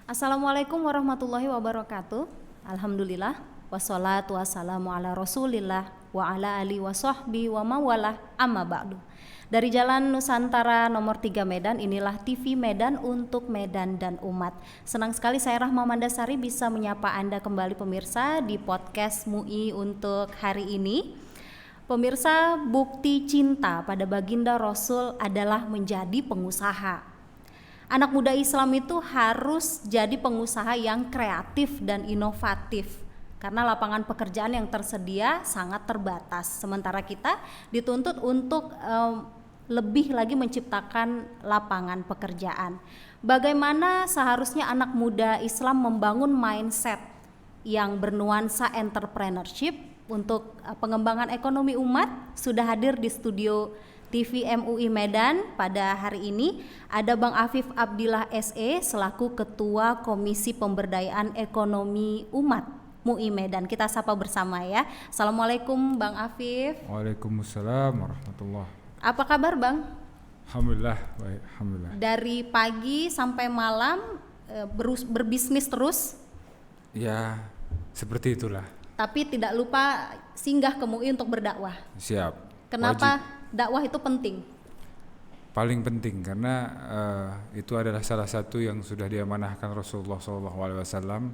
Assalamualaikum warahmatullahi wabarakatuh. Alhamdulillah wassalatu wassalamu ala Rasulillah wa ala alihi wa sahbihi wa mawalah amma ba'du. Dari Jalan Nusantara nomor 3 Medan, inilah TV Medan untuk Medan dan umat. Senang sekali saya Rahma Mandasari bisa menyapa Anda kembali pemirsa di podcast MUI untuk hari ini. Pemirsa, bukti cinta pada baginda Rasul adalah menjadi pengusaha. Anak muda Islam itu harus jadi pengusaha yang kreatif dan inovatif karena lapangan pekerjaan yang tersedia sangat terbatas. Sementara kita dituntut untuk lebih lagi menciptakan lapangan pekerjaan. Bagaimana seharusnya anak muda Islam membangun mindset yang bernuansa entrepreneurship untuk pengembangan ekonomi umat? Sudah hadir di studio TV MUI Medan pada hari ini ada Bang Afif Abdillah SE selaku Ketua Komisi Pemberdayaan Ekonomi Umat MUI Medan. Kita sapa bersama ya. Assalamualaikum Bang Afif. Waalaikumsalam warahmatullahi. Apa kabar Bang? Alhamdulillah, baik, alhamdulillah. Dari pagi sampai malam berbisnis terus? Ya, seperti itulah. Tapi tidak lupa singgah ke MUI untuk berdakwah. Siap. Kenapa Wajib. dakwah itu penting? Paling penting karena itu adalah salah satu yang sudah diamanahkan Rasulullah SAW.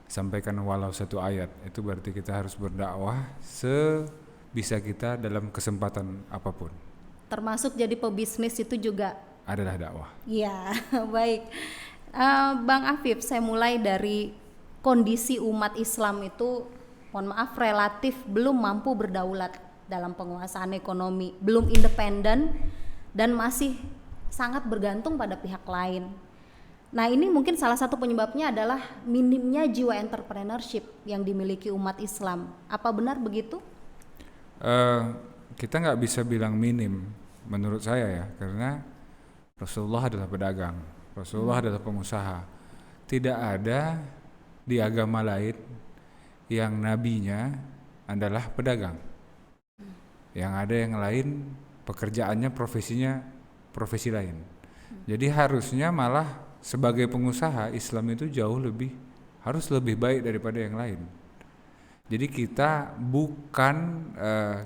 Sampaikan walau satu ayat. Itu berarti kita harus berdakwah sebisa kita dalam kesempatan apapun. Termasuk jadi pebisnis itu juga Adalah dakwah. ya. Baik, Bang Afif, saya mulai dari kondisi umat Islam itu, mohon maaf, relatif belum mampu berdaulat dalam penguasaan ekonomi, belum independen dan masih sangat bergantung pada pihak lain. Nah, ini mungkin salah satu penyebabnya adalah minimnya jiwa entrepreneurship yang dimiliki umat Islam. Apa benar begitu? Kita nggak bisa bilang minim menurut saya ya, karena Rasulullah adalah pedagang, Rasulullah adalah pengusaha. Tidak ada di agama lain yang nabinya adalah pedagang. Yang ada yang lain pekerjaannya, profesinya profesi lain. Jadi harusnya malah sebagai pengusaha Islam itu harus lebih baik daripada yang lain. Jadi kita bukan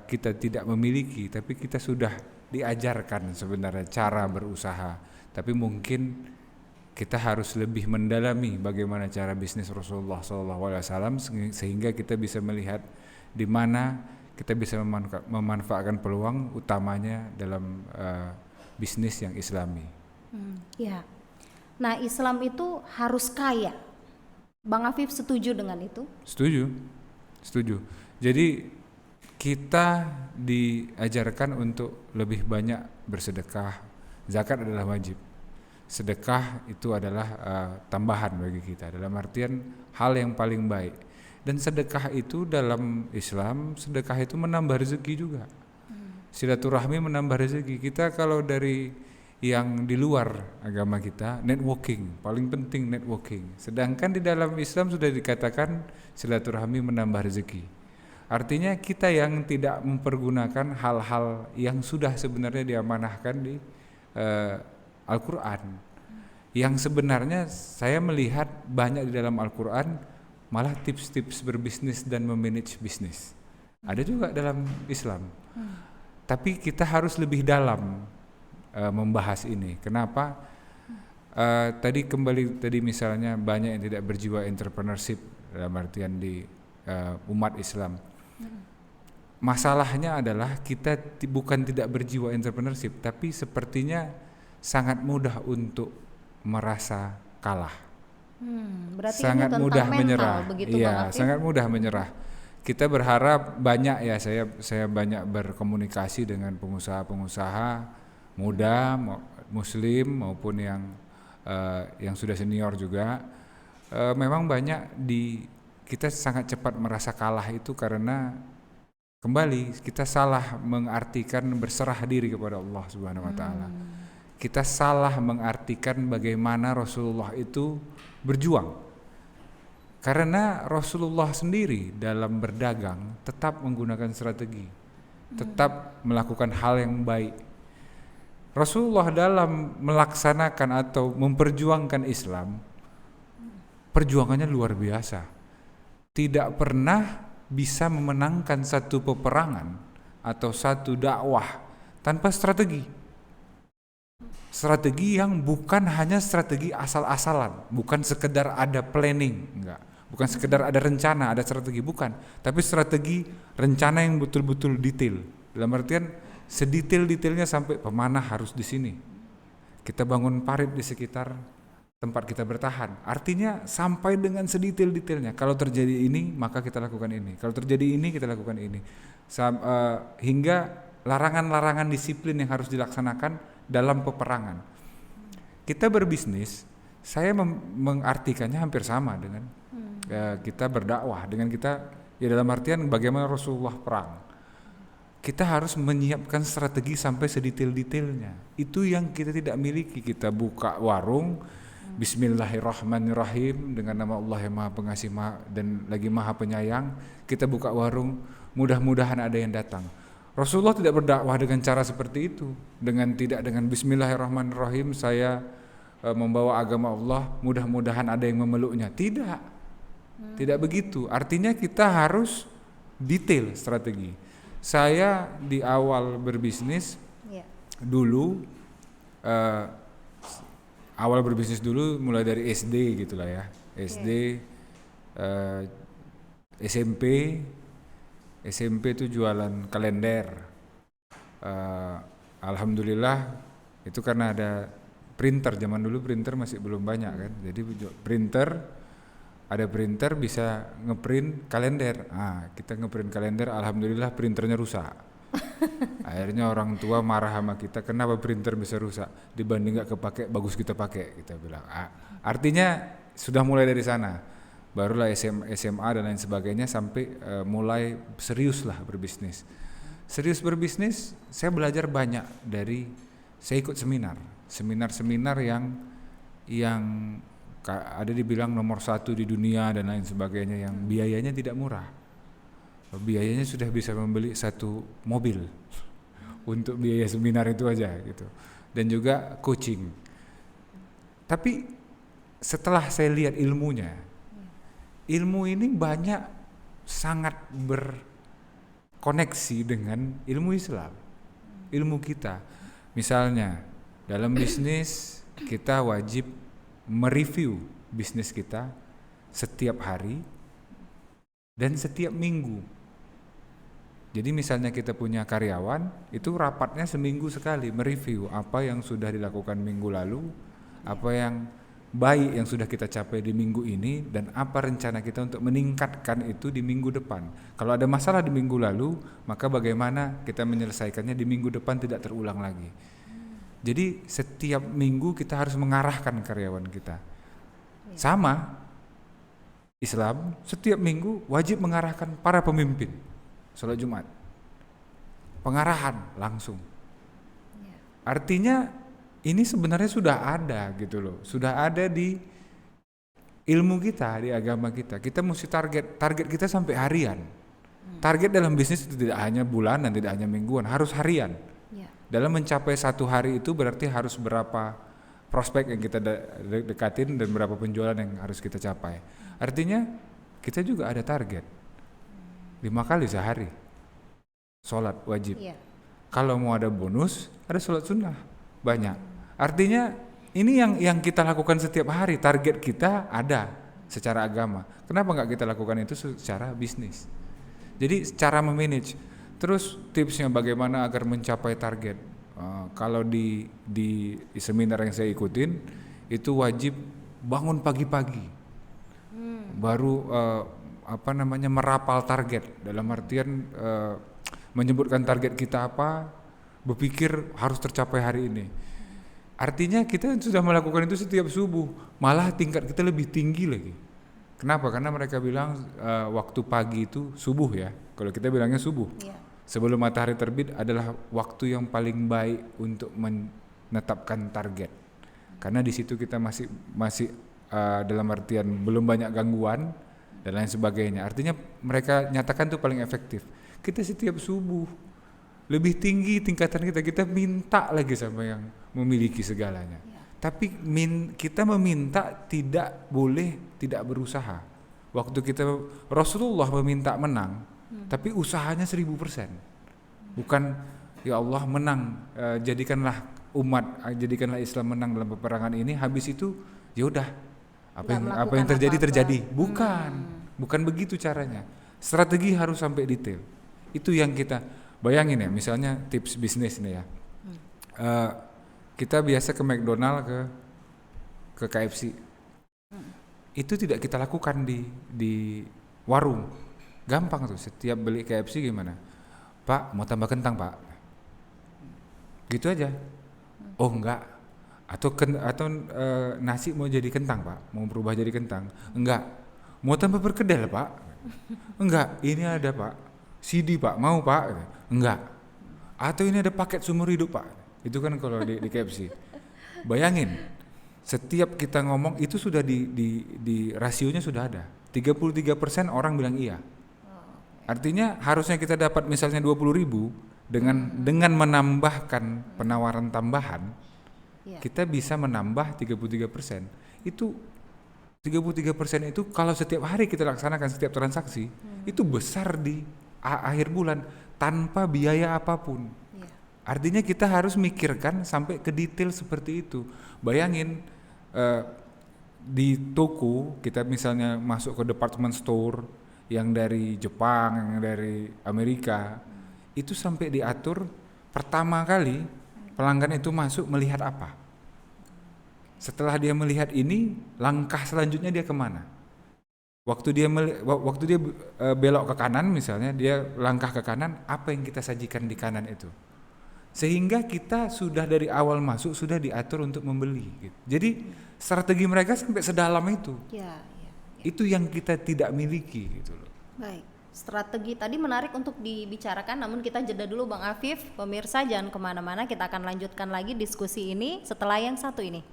kita tidak memiliki, tapi kita sudah diajarkan sebenarnya cara berusaha. Tapi mungkin kita harus lebih mendalami bagaimana cara bisnis Rasulullah SAW sehingga kita bisa melihat di mana kita bisa memanfaatkan peluang utamanya dalam bisnis yang Islami. Ya. Nah, Islam itu harus kaya. Bang Afif setuju dengan itu? Setuju. Jadi kita diajarkan untuk lebih banyak bersedekah. Zakat adalah wajib. Sedekah itu adalah tambahan bagi kita. Dalam artian hal yang paling baik. Dan sedekah itu dalam Islam, sedekah itu menambah rezeki juga. Silaturahmi menambah rezeki. Kita kalau dari yang di luar agama kita, networking, paling penting networking. Sedangkan di dalam Islam sudah dikatakan silaturahmi menambah rezeki. Artinya kita yang tidak mempergunakan hal-hal yang sudah sebenarnya diamanahkan di Al-Quran. Yang sebenarnya saya melihat banyak di dalam Al-Quran malah tips-tips berbisnis dan memanage bisnis. Ada juga dalam Islam. Tapi kita harus lebih dalam membahas ini. Kenapa? Tadi misalnya banyak yang tidak berjiwa entrepreneurship dalam artian di umat Islam. Masalahnya adalah kita bukan tidak berjiwa entrepreneurship, tapi sepertinya sangat mudah untuk merasa kalah. Berarti Sangat ini mudah mental, menyerah. begitu Iya, Bang Afif? sangat mudah menyerah. Kita berharap banyak ya, saya banyak berkomunikasi dengan pengusaha-pengusaha muda, muslim maupun yang sudah senior juga. Memang banyak kita sangat cepat merasa kalah itu karena kembali kita salah mengartikan berserah diri kepada Allah Subhanahu wa taala. Kita salah mengartikan bagaimana Rasulullah itu berjuang. Karena Rasulullah sendiri dalam berdagang tetap menggunakan strategi, tetap melakukan hal yang baik. Rasulullah dalam melaksanakan atau memperjuangkan Islam perjuangannya luar biasa. Tidak pernah bisa memenangkan satu peperangan atau satu dakwah tanpa strategi. Strategi yang bukan hanya strategi asal-asalan, bukan sekedar ada planning, enggak. Bukan sekedar ada rencana, ada strategi, bukan. Tapi strategi rencana yang betul-betul detail. Dalam artian sedetail-detailnya sampai pemanah harus di sini. Kita bangun parit di sekitar tempat kita bertahan. Artinya sampai dengan sedetail-detailnya. Kalau terjadi ini, maka kita lakukan ini. Kalau terjadi ini, kita lakukan ini. Hingga larangan-larangan disiplin yang harus dilaksanakan dalam peperangan. Kita berbisnis, saya mengartikannya hampir sama dengan kita berdakwah, dengan kita ya dalam artian bagaimana Rasulullah perang. Kita harus menyiapkan strategi sampai sedetail-detailnya. Itu yang kita tidak miliki. Kita buka warung, Bismillahirrahmanirrahim, dengan nama Allah yang Maha Pengasih dan lagi Maha Penyayang. Kita buka warung, mudah-mudahan ada yang datang. Rasulullah tidak berdakwah dengan cara seperti itu, dengan Bismillahirrahmanirrahim saya membawa agama Allah, mudah-mudahan ada yang memeluknya. Tidak begitu. Artinya kita harus detail strategi. Saya di awal berbisnis dulu, mulai dari SD gitulah ya, SD, SMP itu jualan kalender. Alhamdulillah itu karena ada printer, zaman dulu printer masih belum banyak kan. Jadi ada printer bisa ngeprint kalender. Kita ngeprint kalender, alhamdulillah printernya rusak. Akhirnya orang tua marah sama kita, kenapa printer bisa rusak? Dibanding gak kepake, bagus kita pakai, kita bilang. Artinya sudah mulai dari sana. Barulah SMA dan lain sebagainya sampai mulai serius lah berbisnis. Serius berbisnis, saya belajar banyak saya ikut seminar yang ada dibilang nomor 1 di dunia dan lain sebagainya, yang biayanya tidak murah. Biayanya sudah bisa membeli 1 mobil untuk biaya seminar itu aja gitu. Dan juga coaching. Tapi setelah saya lihat ilmu ini sangat berkoneksi dengan ilmu Islam, ilmu kita. Misalnya dalam bisnis kita wajib mereview bisnis kita setiap hari dan setiap minggu. Jadi misalnya kita punya karyawan, itu rapatnya seminggu sekali mereview apa yang sudah dilakukan minggu lalu, apa yang baik yang sudah kita capai di minggu ini, dan apa rencana kita untuk meningkatkan itu di minggu depan. Kalau ada masalah di minggu lalu, maka bagaimana kita menyelesaikannya di minggu depan tidak terulang lagi. Jadi setiap minggu kita harus mengarahkan karyawan kita. Sama Islam, setiap minggu wajib mengarahkan para pemimpin sholat Jumat. Pengarahan langsung. Artinya ini sebenarnya sudah ada gitu loh, sudah ada di ilmu kita, di agama kita. Kita mesti target kita sampai harian. Target dalam bisnis itu tidak hanya bulanan, tidak hanya mingguan, harus harian. Dalam mencapai 1 hari itu berarti harus berapa prospek yang kita dekatin dan berapa penjualan yang harus kita capai. Artinya kita juga ada target 5 kali sehari sholat wajib. Kalau mau ada bonus, ada sholat sunnah banyak. Artinya ini yang kita lakukan setiap hari. Target kita ada secara agama. Kenapa nggak kita lakukan itu secara bisnis? Jadi cara memanage. Terus tipsnya bagaimana agar mencapai target? Kalau di seminar yang saya ikutin itu wajib bangun pagi-pagi, baru merapal target. Dalam artian menyebutkan target kita apa, berpikir harus tercapai hari ini. Artinya kita sudah melakukan itu setiap subuh, malah tingkat kita lebih tinggi lagi. Kenapa? Karena mereka bilang waktu pagi itu subuh ya, kalau kita bilangnya subuh. Sebelum matahari terbit adalah waktu yang paling baik untuk menetapkan target. Karena di situ kita masih dalam artian belum banyak gangguan dan lain sebagainya. Artinya mereka nyatakan itu paling efektif. Kita setiap subuh lebih tinggi tingkatan kita minta lagi sama yang memiliki segalanya. Tapi kita meminta tidak boleh tidak berusaha. Waktu kita Rasulullah meminta menang, tapi usahanya 1000%. Bukan ya Allah menang, jadikanlah jadikanlah Islam menang dalam peperangan ini. Habis itu ya udah apa yang terjadi. Bukan begitu caranya. Strategi harus sampai detail. Itu yang kita bayangin ya. Misalnya tips bisnis nih ya. Kita biasa ke McDonald, ke KFC. Itu tidak kita lakukan di warung. Gampang tuh, setiap beli KFC gimana? Pak, mau tambah kentang, Pak? Gitu aja. Oh enggak. Atau nasi mau jadi kentang, Pak? Mau berubah jadi kentang? Enggak. Mau tambah perkedel, Pak? Enggak. Ini ada, Pak. CD, Pak. Mau, Pak? Enggak. Atau ini ada paket seumur hidup, Pak? Itu kan kalau di KFC. Bayangin, setiap kita ngomong itu sudah di rasionya sudah ada. 33% orang bilang iya. Artinya harusnya kita dapat misalnya 20.000 dengan menambahkan penawaran tambahan, kita bisa menambah 33%. Itu 33% itu kalau setiap hari kita laksanakan setiap transaksi, itu besar di akhir bulan tanpa biaya apapun. Artinya kita harus mikirkan sampai ke detail seperti itu. Bayangin di toko kita misalnya masuk ke department store yang dari Jepang, yang dari Amerika, itu sampai diatur pertama kali pelanggan itu masuk melihat apa. Setelah dia melihat ini, langkah selanjutnya dia kemana? Waktu dia belok ke kanan misalnya, dia langkah ke kanan, apa yang kita sajikan di kanan itu? Sehingga kita sudah dari awal masuk sudah diatur untuk membeli. Gitu. Jadi strategi mereka sampai sedalam itu. Itu yang kita tidak miliki gitu loh. Baik, strategi tadi menarik untuk dibicarakan, namun kita jeda dulu Bang Afif. Pemirsa jangan kemana-mana, kita akan lanjutkan lagi diskusi ini setelah yang satu ini.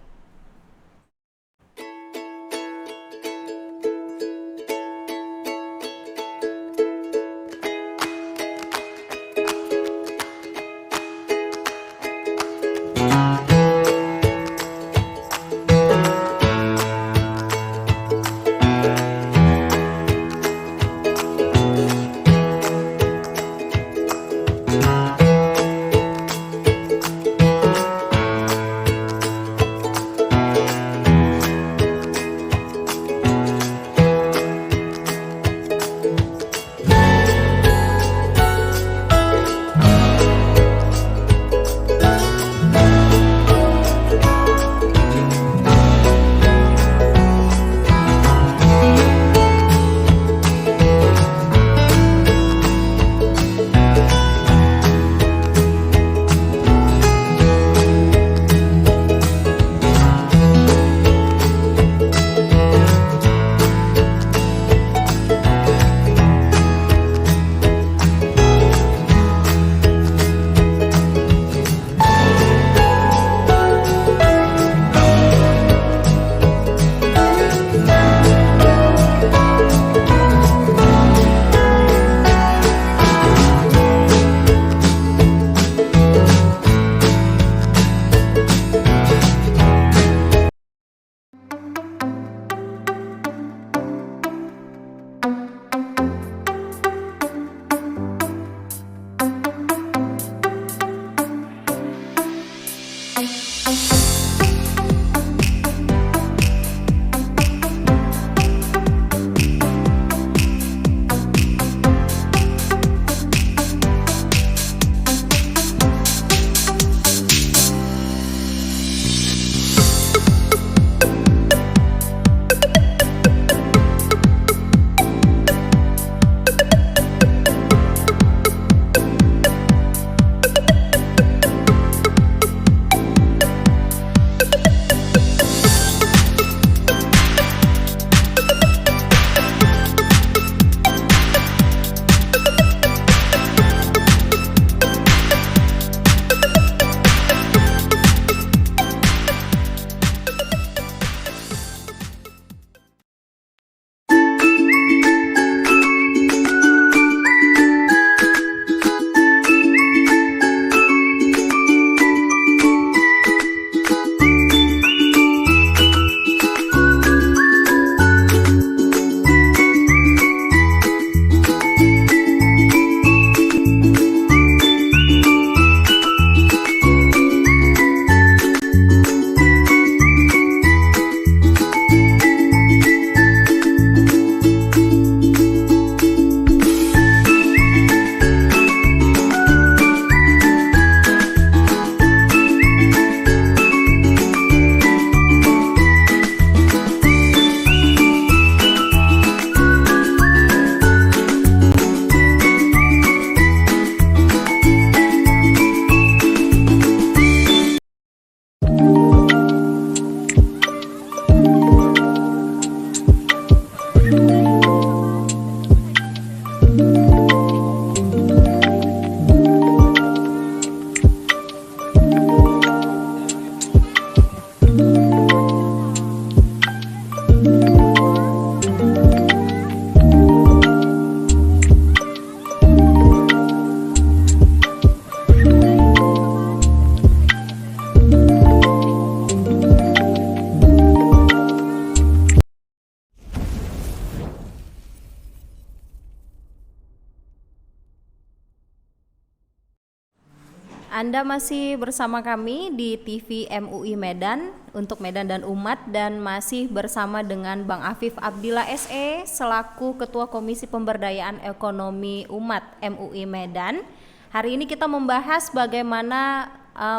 Anda masih bersama kami di TV MUI Medan untuk Medan dan Umat, dan masih bersama dengan Bang Afif Abdillah SE selaku Ketua Komisi Pemberdayaan Ekonomi Umat MUI Medan. Hari ini kita membahas bagaimana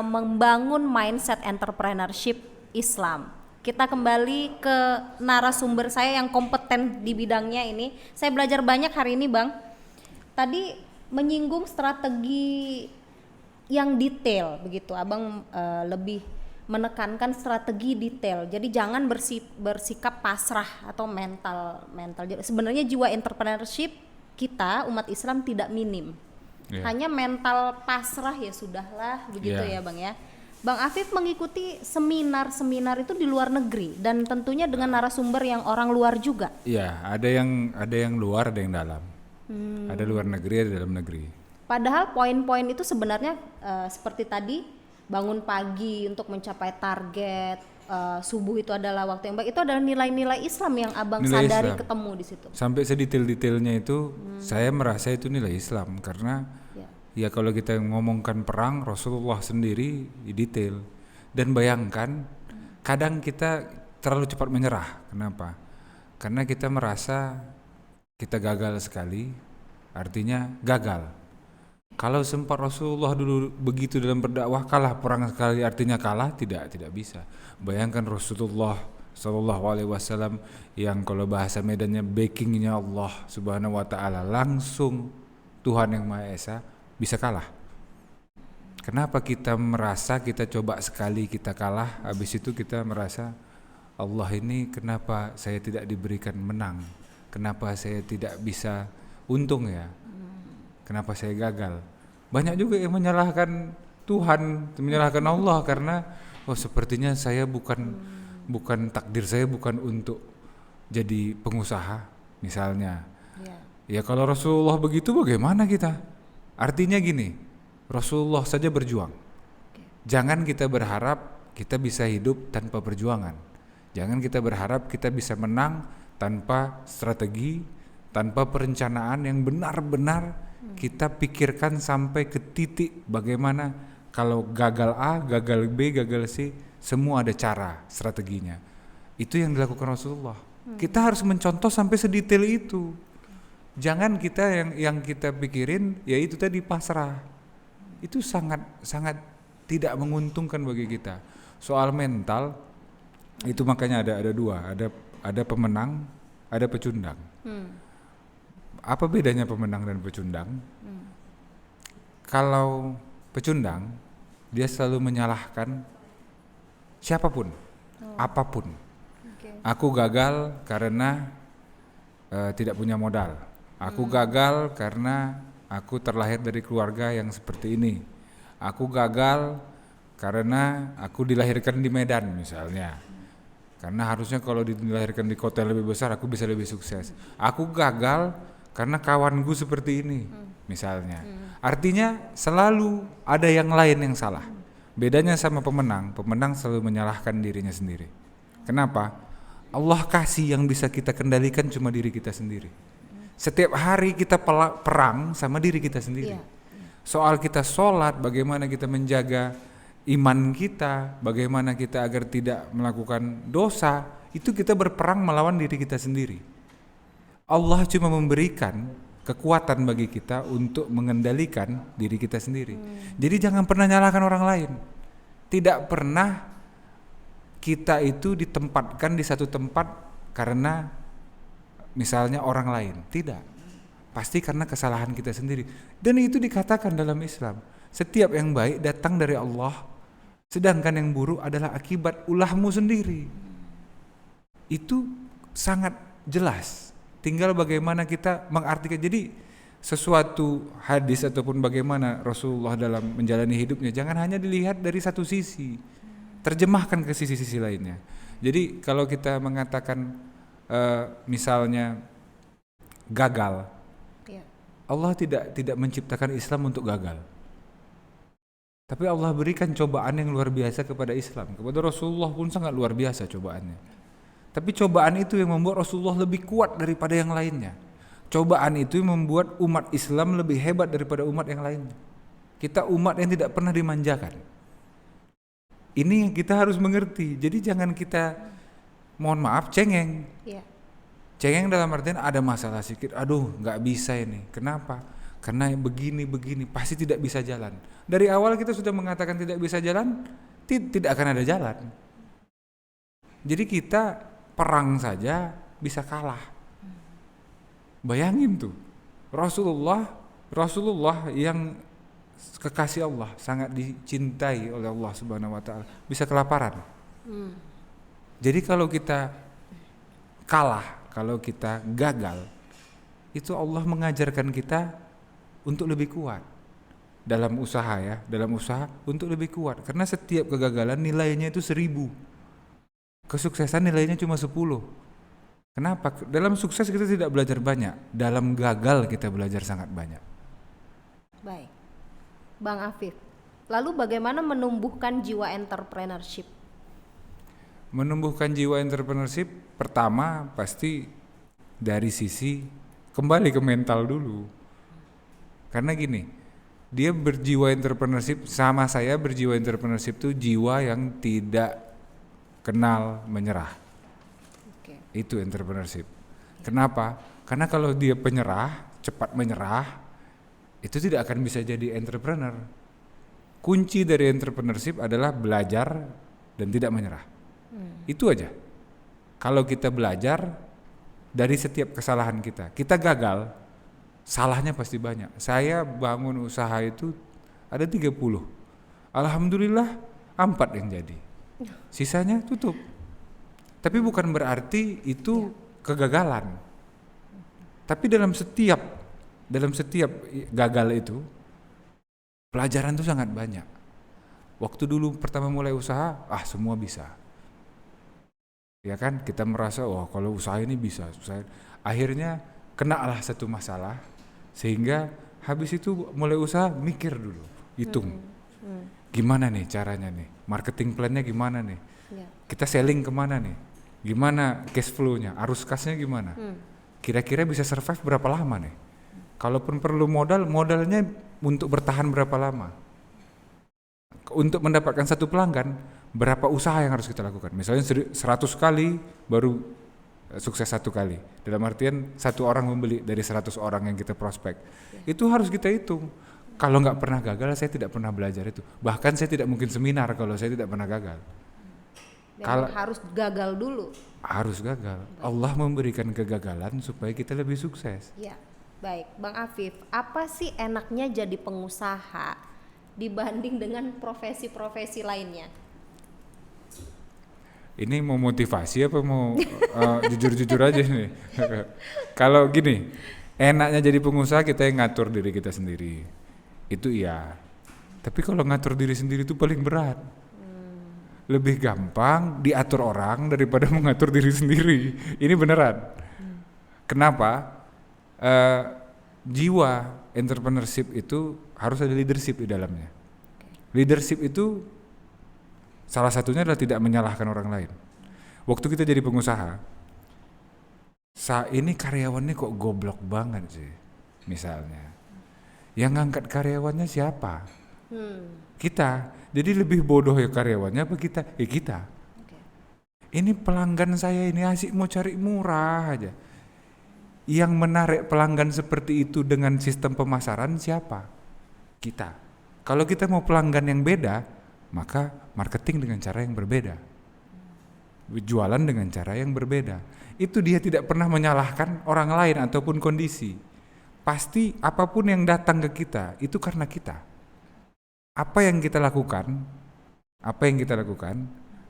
membangun mindset entrepreneurship Islam. Kita kembali ke narasumber saya yang kompeten di bidangnya ini. Saya belajar banyak hari ini, Bang. Tadi menyinggung strategi yang detail begitu, Abang lebih menekankan strategi detail. Jadi jangan bersikap pasrah atau mental. Sebenarnya jiwa entrepreneurship kita umat Islam tidak minim. Hanya mental pasrah ya sudahlah begitu ya Bang ya. Bang Afif mengikuti seminar-seminar itu di luar negeri dan tentunya dengan narasumber yang orang luar juga. Iya, ada yang luar, ada yang dalam. Ada luar negeri, ada dalam negeri. Padahal poin-poin itu sebenarnya seperti tadi, bangun pagi untuk mencapai target, subuh itu adalah waktu yang baik, itu adalah nilai-nilai Islam yang Abang Nilai sadari Islam. ketemu di situ. Sampai sedetail-detailnya itu saya merasa itu nilai Islam, karena ya kalau kita ngomongkan perang, Rasulullah sendiri detail. Dan bayangkan kadang kita terlalu cepat menyerah. Kenapa? Karena kita merasa kita gagal sekali, artinya gagal. Kalau sempat Rasulullah dulu begitu dalam berdakwah, kalah perang sekali artinya kalah, tidak bisa. Bayangkan Rasulullah Sallallahu Alaihi Wasallam yang kalau bahasa medannya backingnya Allah Subhanahu Wa Taala, langsung Tuhan yang Maha Esa, bisa kalah. Kenapa kita merasa kita coba sekali kita kalah, habis itu kita merasa Allah ini kenapa saya tidak diberikan menang, kenapa saya tidak bisa untung ya, kenapa saya gagal. Banyak juga yang menyalahkan Tuhan, menyalahkan Allah karena sepertinya saya bukan takdir saya bukan untuk jadi pengusaha misalnya. Ya kalau Rasulullah begitu bagaimana kita? Artinya gini, Rasulullah saja berjuang. Jangan kita berharap kita bisa hidup tanpa perjuangan. Jangan kita berharap kita bisa menang tanpa strategi, tanpa perencanaan yang benar-benar kita pikirkan sampai ke titik bagaimana kalau gagal A, gagal B, gagal C, semua ada cara, strateginya. Itu yang dilakukan Rasulullah. Kita harus mencontoh sampai sedetail itu. Jangan kita yang kita pikirin ya itu tadi pasrah. Itu sangat tidak menguntungkan bagi kita. Soal mental itu makanya ada dua, ada pemenang, ada pecundang. Apa bedanya pemenang dan pecundang? Kalau pecundang, dia selalu menyalahkan siapapun, apapun. Aku gagal karena tidak punya modal. Aku gagal karena aku terlahir dari keluarga yang seperti ini. Aku gagal karena aku dilahirkan di Medan misalnya. Karena harusnya kalau dilahirkan di kota yang lebih besar aku bisa lebih sukses. Aku gagal karena kawanku seperti ini misalnya. Artinya selalu ada yang lain yang salah. Bedanya sama pemenang selalu menyalahkan dirinya sendiri. Kenapa? Allah kasih yang bisa kita kendalikan cuma diri kita sendiri. Setiap hari kita perang sama diri kita sendiri. Soal kita sholat, bagaimana kita menjaga iman kita, bagaimana kita agar tidak melakukan dosa, itu kita berperang melawan diri kita sendiri. Allah cuma memberikan kekuatan bagi kita untuk mengendalikan diri kita sendiri. Jadi jangan pernah nyalahkan orang lain. Tidak pernah kita itu ditempatkan di satu tempat karena misalnya orang lain. Tidak. Pasti karena kesalahan kita sendiri. Dan itu dikatakan dalam Islam. Setiap yang baik datang dari Allah, sedangkan yang buruk adalah akibat ulahmu sendiri. Itu sangat jelas. Tinggal bagaimana kita mengartikan. Jadi sesuatu hadis ataupun bagaimana Rasulullah dalam menjalani hidupnya jangan hanya dilihat dari satu sisi, terjemahkan ke sisi-sisi lainnya. Jadi kalau kita mengatakan misalnya gagal, Allah tidak menciptakan Islam untuk gagal, tapi Allah berikan cobaan yang luar biasa kepada Islam. Kepada Rasulullah pun sangat luar biasa cobaannya. Tapi cobaan itu yang membuat Rasulullah lebih kuat daripada yang lainnya. Cobaan itu yang membuat umat Islam lebih hebat daripada umat yang lainnya. Kita umat yang tidak pernah dimanjakan. Ini yang kita harus mengerti. Jadi jangan kita, mohon maaf, cengeng. Iya. Cengeng dalam artian ada masalah sedikit, aduh nggak bisa ini. Kenapa? Karena begini, pasti tidak bisa jalan. Dari awal kita sudah mengatakan tidak bisa jalan, tidak akan ada jalan. Jadi kita perang saja bisa kalah. Bayangin tuh, Rasulullah yang kekasih Allah, sangat dicintai oleh Allah Subhanahu wa taala, bisa kelaparan. Jadi kalau kita kalah, kalau kita gagal, itu Allah mengajarkan kita untuk lebih kuat dalam usaha ya, untuk lebih kuat. Karena setiap kegagalan nilainya itu 1000. Kesuksesan nilainya cuma 10. Kenapa? Dalam sukses kita tidak belajar banyak, dalam gagal kita belajar sangat banyak. Baik. Bang Afif, lalu bagaimana menumbuhkan jiwa entrepreneurship? Menumbuhkan jiwa entrepreneurship pertama pasti dari sisi kembali ke mental dulu. Karena gini, dia berjiwa entrepreneurship sama saya berjiwa entrepreneurship itu jiwa yang tidak kenal menyerah. Itu entrepreneurship. Kenapa? Karena kalau dia penyerah, cepat menyerah, itu tidak akan bisa jadi entrepreneur. Kunci dari entrepreneurship adalah belajar dan tidak menyerah. Itu aja. Kalau kita belajar dari setiap kesalahan kita gagal, salahnya pasti banyak. Saya bangun usaha itu ada 30. Alhamdulillah 4 yang jadi. Sisanya tutup. Tapi bukan berarti itu kegagalan. Tapi dalam setiap gagal itu pelajaran itu sangat banyak. Waktu dulu pertama mulai usaha, semua bisa. Ya kan, kita merasa kalau usaha ini bisa. Akhirnya kenalah satu masalah, sehingga habis itu mulai usaha mikir dulu, hitung. Gimana nih caranya nih? Marketing plan-nya gimana nih? Kita selling kemana nih? Gimana cash flow-nya? Arus kasnya gimana? Kira-kira bisa survive berapa lama nih? Kalaupun perlu modalnya untuk bertahan berapa lama? Untuk mendapatkan satu pelanggan, berapa usaha yang harus kita lakukan? Misalnya 100 kali baru sukses 1 kali. Dalam artian 1 orang membeli dari 100 orang yang kita prospek. Itu harus kita hitung. Kalau nggak pernah gagal, saya tidak pernah belajar itu. Bahkan saya tidak mungkin seminar kalau saya tidak pernah gagal. Kalau harus gagal dulu. Harus gagal. Allah memberikan kegagalan supaya kita lebih sukses. Ya. Baik, Bang Afif, apa sih enaknya jadi pengusaha dibanding dengan profesi-profesi lainnya? Ini mau motivasi apa mau jujur-jujur aja nih? Kalau gini, enaknya jadi pengusaha kita yang ngatur diri kita sendiri. Itu iya. Tapi kalau ngatur diri sendiri itu paling berat. Lebih gampang diatur orang daripada mengatur diri sendiri. Ini beneran. Kenapa? Jiwa entrepreneurship itu harus ada leadership di dalamnya. Leadership itu salah satunya adalah tidak menyalahkan orang lain. Waktu kita jadi pengusaha, ini karyawannya kok goblok banget sih, misalnya. Yang ngangkat karyawannya siapa? Kita. Jadi lebih bodoh ya karyawannya apa kita? Kita. Ini pelanggan saya ini asik mau cari murah aja. Yang menarik pelanggan seperti itu dengan sistem pemasaran siapa? Kita. Kalau kita mau pelanggan yang beda, maka marketing dengan cara yang berbeda. Jualan dengan cara yang berbeda. Itu dia tidak pernah menyalahkan orang lain ataupun kondisi. Pasti apapun yang datang ke kita, itu karena kita. Apa yang kita lakukan,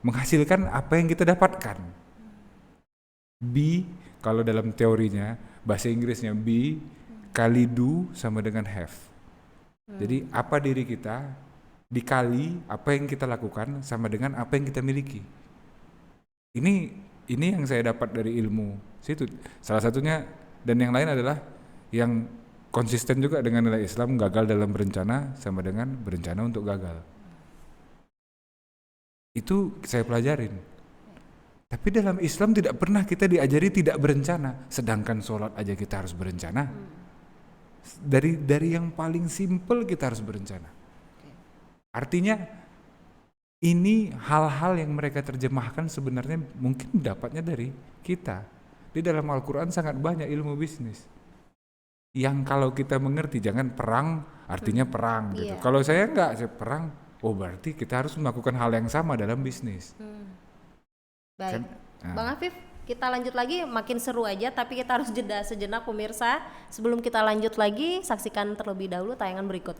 menghasilkan apa yang kita dapatkan. Kalau dalam teorinya, bahasa Inggrisnya be kali do sama dengan have. Jadi apa diri kita dikali apa yang kita lakukan sama dengan apa yang kita miliki. Ini yang saya dapat dari ilmu situ. Salah satunya dan yang lain adalah yang konsisten juga dengan nilai Islam, gagal dalam berencana sama dengan berencana untuk gagal. Itu saya pelajarin. Tapi dalam Islam tidak pernah kita diajari tidak berencana, sedangkan sholat aja kita harus berencana. Dari yang paling simpel kita harus berencana. Artinya ini hal-hal yang mereka terjemahkan sebenarnya mungkin dapatnya dari kita. Di dalam Al-Quran sangat banyak ilmu bisnis yang kalau kita mengerti, jangan perang artinya perang gitu. Iya. Kalau saya enggak, saya perang, oh berarti kita harus melakukan hal yang sama dalam bisnis. Baik, Kan? Nah. Bang Afif, kita lanjut lagi, makin seru aja, tapi kita harus jeda sejenak pemirsa. Sebelum kita lanjut lagi, saksikan terlebih dahulu tayangan berikut.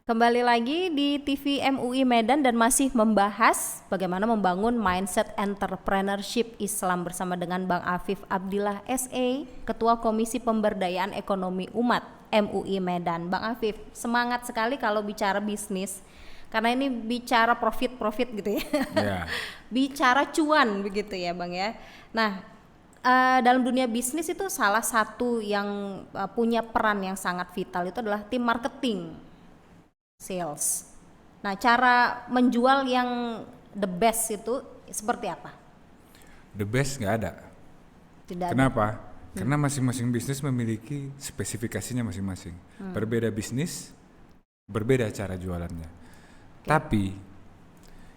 Kembali lagi di TV MUI Medan dan masih membahas bagaimana membangun mindset entrepreneurship Islam bersama dengan Bang Afif Abdillah SE, Ketua Komisi Pemberdayaan Ekonomi Umat MUI Medan. Bang Afif, semangat sekali kalau bicara bisnis. Karena ini bicara profit gitu ya. Ya. Bicara cuan begitu ya Bang ya. Nah, dalam dunia bisnis itu salah satu yang punya peran yang sangat vital itu adalah tim marketing, sales. Nah, cara menjual yang the best itu seperti apa? The best nggak ada. Tidak ada. Kenapa? Karena masing-masing bisnis memiliki spesifikasinya masing-masing. Berbeda bisnis, berbeda cara jualannya. Tapi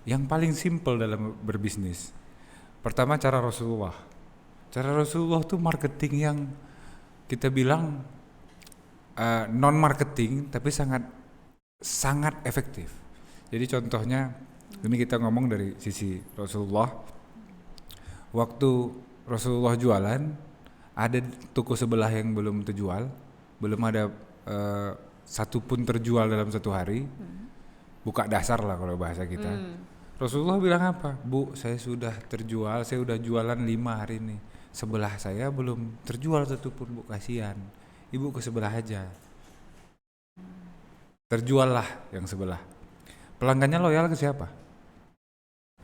yang paling simpel dalam berbisnis, pertama cara Rasulullah. Cara Rasulullah tuh marketing yang kita bilang non marketing tapi sangat efektif. Jadi contohnya ini kita ngomong dari sisi Rasulullah. Waktu Rasulullah jualan, ada toko sebelah yang belum terjual, belum ada satu pun terjual dalam satu hari. Buka dasar lah kalau bahasa kita. Rasulullah bilang apa? Bu, saya sudah terjual, saya udah jualan 5 hari ini. Sebelah saya belum terjual satu pun, Bu, kasihan. Ibu ke sebelah aja. Terjual lah yang sebelah. Pelanggannya loyal ke siapa?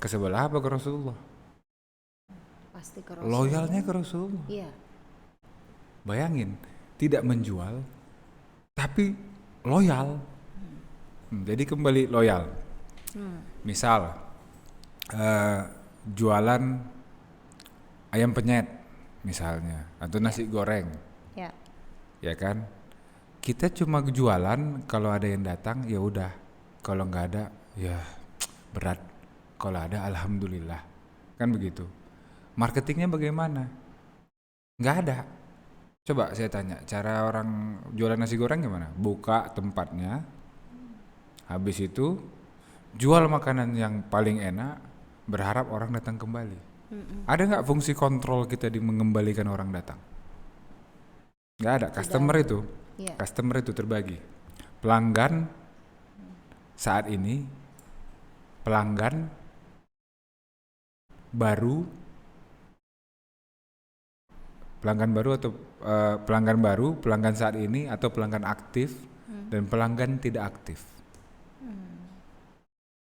Ke sebelah apa ke Rasulullah? Pasti ke Rasulullah. Loyalnya ke Rasulullah. Iya. Bayangin, tidak menjual tapi loyal. Jadi kembali loyal. Misal jualan ayam penyet misalnya atau nasi goreng. Ya. Ya kan? Kita cuma jualan kalau ada yang datang ya udah. Kalau nggak ada ya berat. Kalau ada alhamdulillah. Kan begitu. Marketingnya bagaimana? Nggak ada. Coba saya tanya, cara orang jualan nasi goreng gimana? Buka tempatnya, habis itu jual makanan yang paling enak, berharap orang datang kembali. Ada nggak fungsi kontrol kita di mengembalikan orang datang? Nggak ada. Customer itu terbagi. Pelanggan saat ini, pelanggan baru atau pelanggan saat ini atau pelanggan aktif dan pelanggan tidak aktif.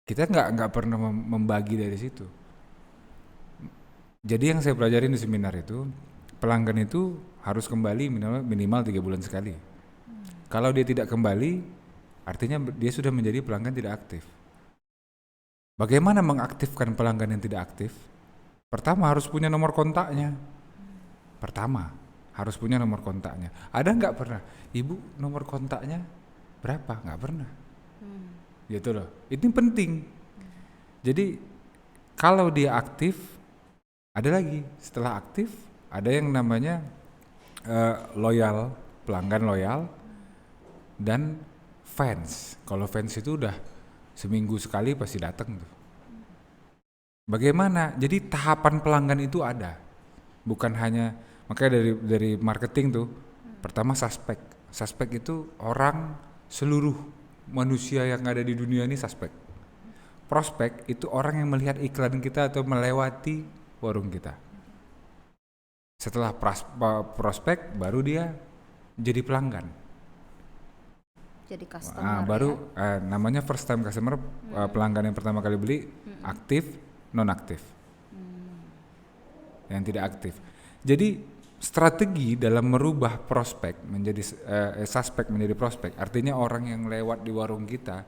Kita nggak pernah membagi dari situ. Jadi yang saya pelajari di seminar itu, pelanggan itu harus kembali minimal 3 bulan sekali. Kalau dia tidak kembali, artinya dia sudah menjadi pelanggan tidak aktif. Bagaimana mengaktifkan pelanggan yang tidak aktif? Pertama harus punya nomor kontaknya. Ada nggak pernah? Ibu nomor kontaknya berapa? Nggak pernah. Gitu loh. Ini penting. Jadi kalau dia aktif, ada lagi. Setelah aktif, ada yang namanya loyal, pelanggan loyal, dan fans. Kalau fans itu udah seminggu sekali pasti datang tuh. Bagaimana? Jadi tahapan pelanggan itu ada. Bukan hanya, makanya dari marketing tuh, pertama suspek. Suspek itu orang, seluruh manusia yang ada di dunia ini suspek. Prospek itu orang yang melihat iklan kita atau melewati warung kita. Setelah prospek baru dia jadi pelanggan. Jadi customer. Namanya first time customer, pelanggan yang pertama kali beli, aktif, non aktif. Yang tidak aktif. Jadi strategi dalam merubah prospek menjadi suspek menjadi prospek, artinya orang yang lewat di warung kita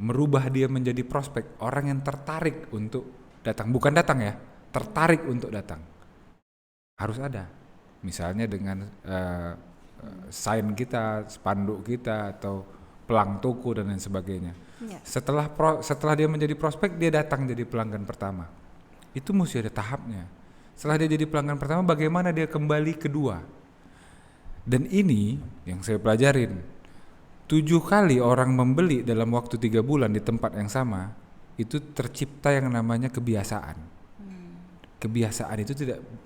merubah dia menjadi prospek, orang yang tertarik untuk datang, bukan datang ya, tertarik untuk datang. Harus ada. Misalnya dengan sign kita, spanduk kita atau pelang toko dan lain sebagainya. Ya. Setelah dia menjadi prospek, dia datang jadi pelanggan pertama. Itu mesti ada tahapnya. Setelah dia jadi pelanggan pertama, bagaimana dia kembali kedua? Dan ini yang saya pelajarin, 7 kali orang membeli dalam waktu 3 bulan di tempat yang sama, itu tercipta yang namanya kebiasaan. Kebiasaan itu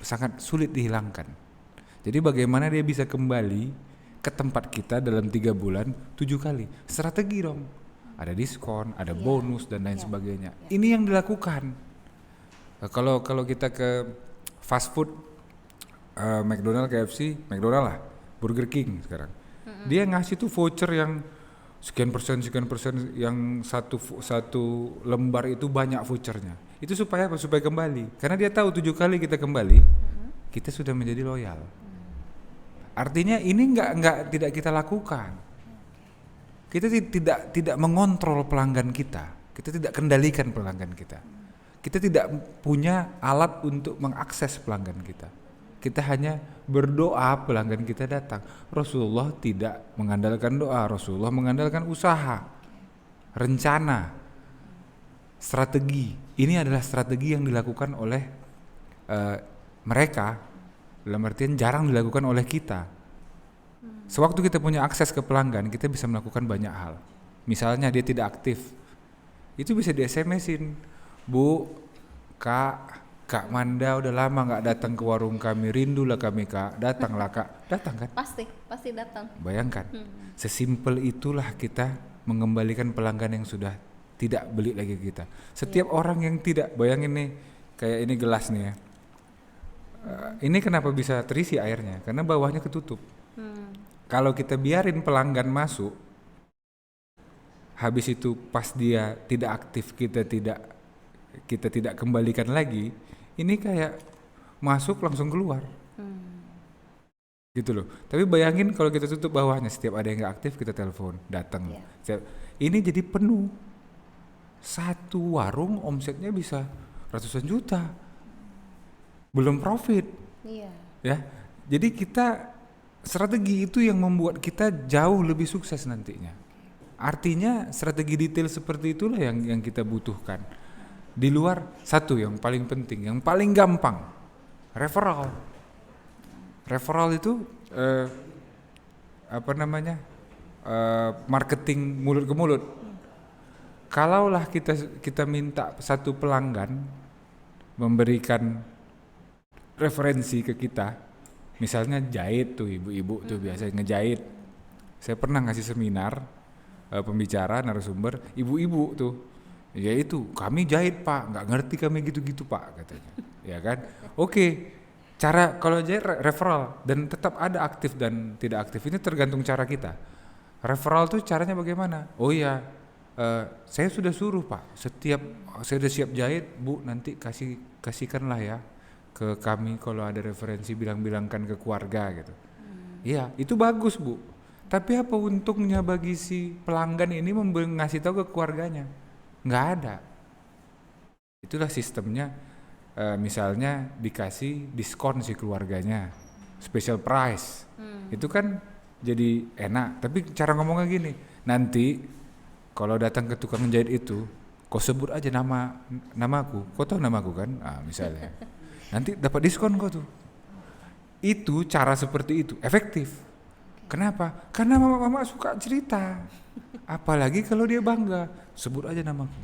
sangat sulit dihilangkan. Jadi bagaimana dia bisa kembali ke tempat kita dalam 3 bulan 7 kali? Strategi dong. Ada diskon, ada bonus dan lain sebagainya. Ini yang dilakukan. Kalau kita ke fast food, McDonald, KFC, McDonald lah, Burger King sekarang. Dia ngasih tuh voucher yang sekian persen yang satu lembar itu banyak vouchernya. Itu supaya apa? Supaya kembali. Karena dia tahu 7 kali kita kembali, kita sudah menjadi loyal. Artinya ini tidak kita lakukan. Kita tidak mengontrol pelanggan kita. Kita tidak kendalikan pelanggan kita. Kita tidak punya alat untuk mengakses pelanggan kita. Kita hanya berdoa pelanggan kita datang. Rasulullah tidak mengandalkan doa, Rasulullah mengandalkan usaha, rencana, strategi. Ini adalah strategi yang dilakukan oleh mereka, dalam artian jarang dilakukan oleh kita. Sewaktu kita punya akses ke pelanggan, kita bisa melakukan banyak hal. Misalnya dia tidak aktif, itu bisa di SMS-in, Bu, Kak Manda udah lama nggak datang ke warung kami, rindulah kami Kak, datanglah Kak, datang kan? Pasti datang. Bayangkan, sesimpel itulah kita mengembalikan pelanggan yang sudah tidak beli lagi kita. Setiap orang yang tidak, bayangin nih, kayak ini gelas nih ya, ini kenapa bisa terisi airnya? Karena bawahnya ketutup. Kalau kita biarin pelanggan masuk, habis itu pas dia tidak aktif, kita tidak kembalikan lagi, ini kayak masuk langsung keluar, gitu loh. Tapi bayangin kalau kita tutup bawahnya, setiap ada yang nggak aktif kita telepon, datang. Ini jadi penuh. Satu warung omsetnya bisa ratusan juta, belum profit. Ya, jadi kita strategi itu yang membuat kita jauh lebih sukses nantinya. Artinya strategi detail seperti itulah yang kita butuhkan. Di luar, satu yang paling penting, yang paling gampang, referral. Referral itu marketing mulut ke mulut. Kalaulah kita minta satu pelanggan memberikan referensi ke kita, misalnya jahit tuh, ibu-ibu tuh biasa ngejahit. Saya pernah ngasih seminar, pembicara narasumber, ibu-ibu tuh, ya itu kami jahit Pak, nggak ngerti kami gitu-gitu Pak katanya, ya kan? Oke, cara kalau jahit referral, dan tetap ada aktif dan tidak aktif, ini tergantung cara kita. Referral tuh caranya bagaimana? Oh ya, saya sudah suruh Pak, setiap saya sudah siap jahit Bu, nanti kasihkanlah ya ke kami, kalau ada referensi bilang-bilangkan ke keluarga gitu. Iya, itu bagus Bu. Tapi apa untungnya bagi si pelanggan ini ngasih tahu ke keluarganya? Nggak ada. Itulah sistemnya. Misalnya dikasih diskon si keluarganya, special price. Itu kan jadi enak. Tapi cara ngomongnya gini, nanti kalau datang ke tukang jahit itu, kau sebut aja namaku. Kau tahu namaku kan? Misalnya. Nanti dapat diskon kau tuh. Itu cara seperti itu efektif. Kenapa? Karena mama suka cerita. Apalagi kalau dia bangga, sebut aja namaku.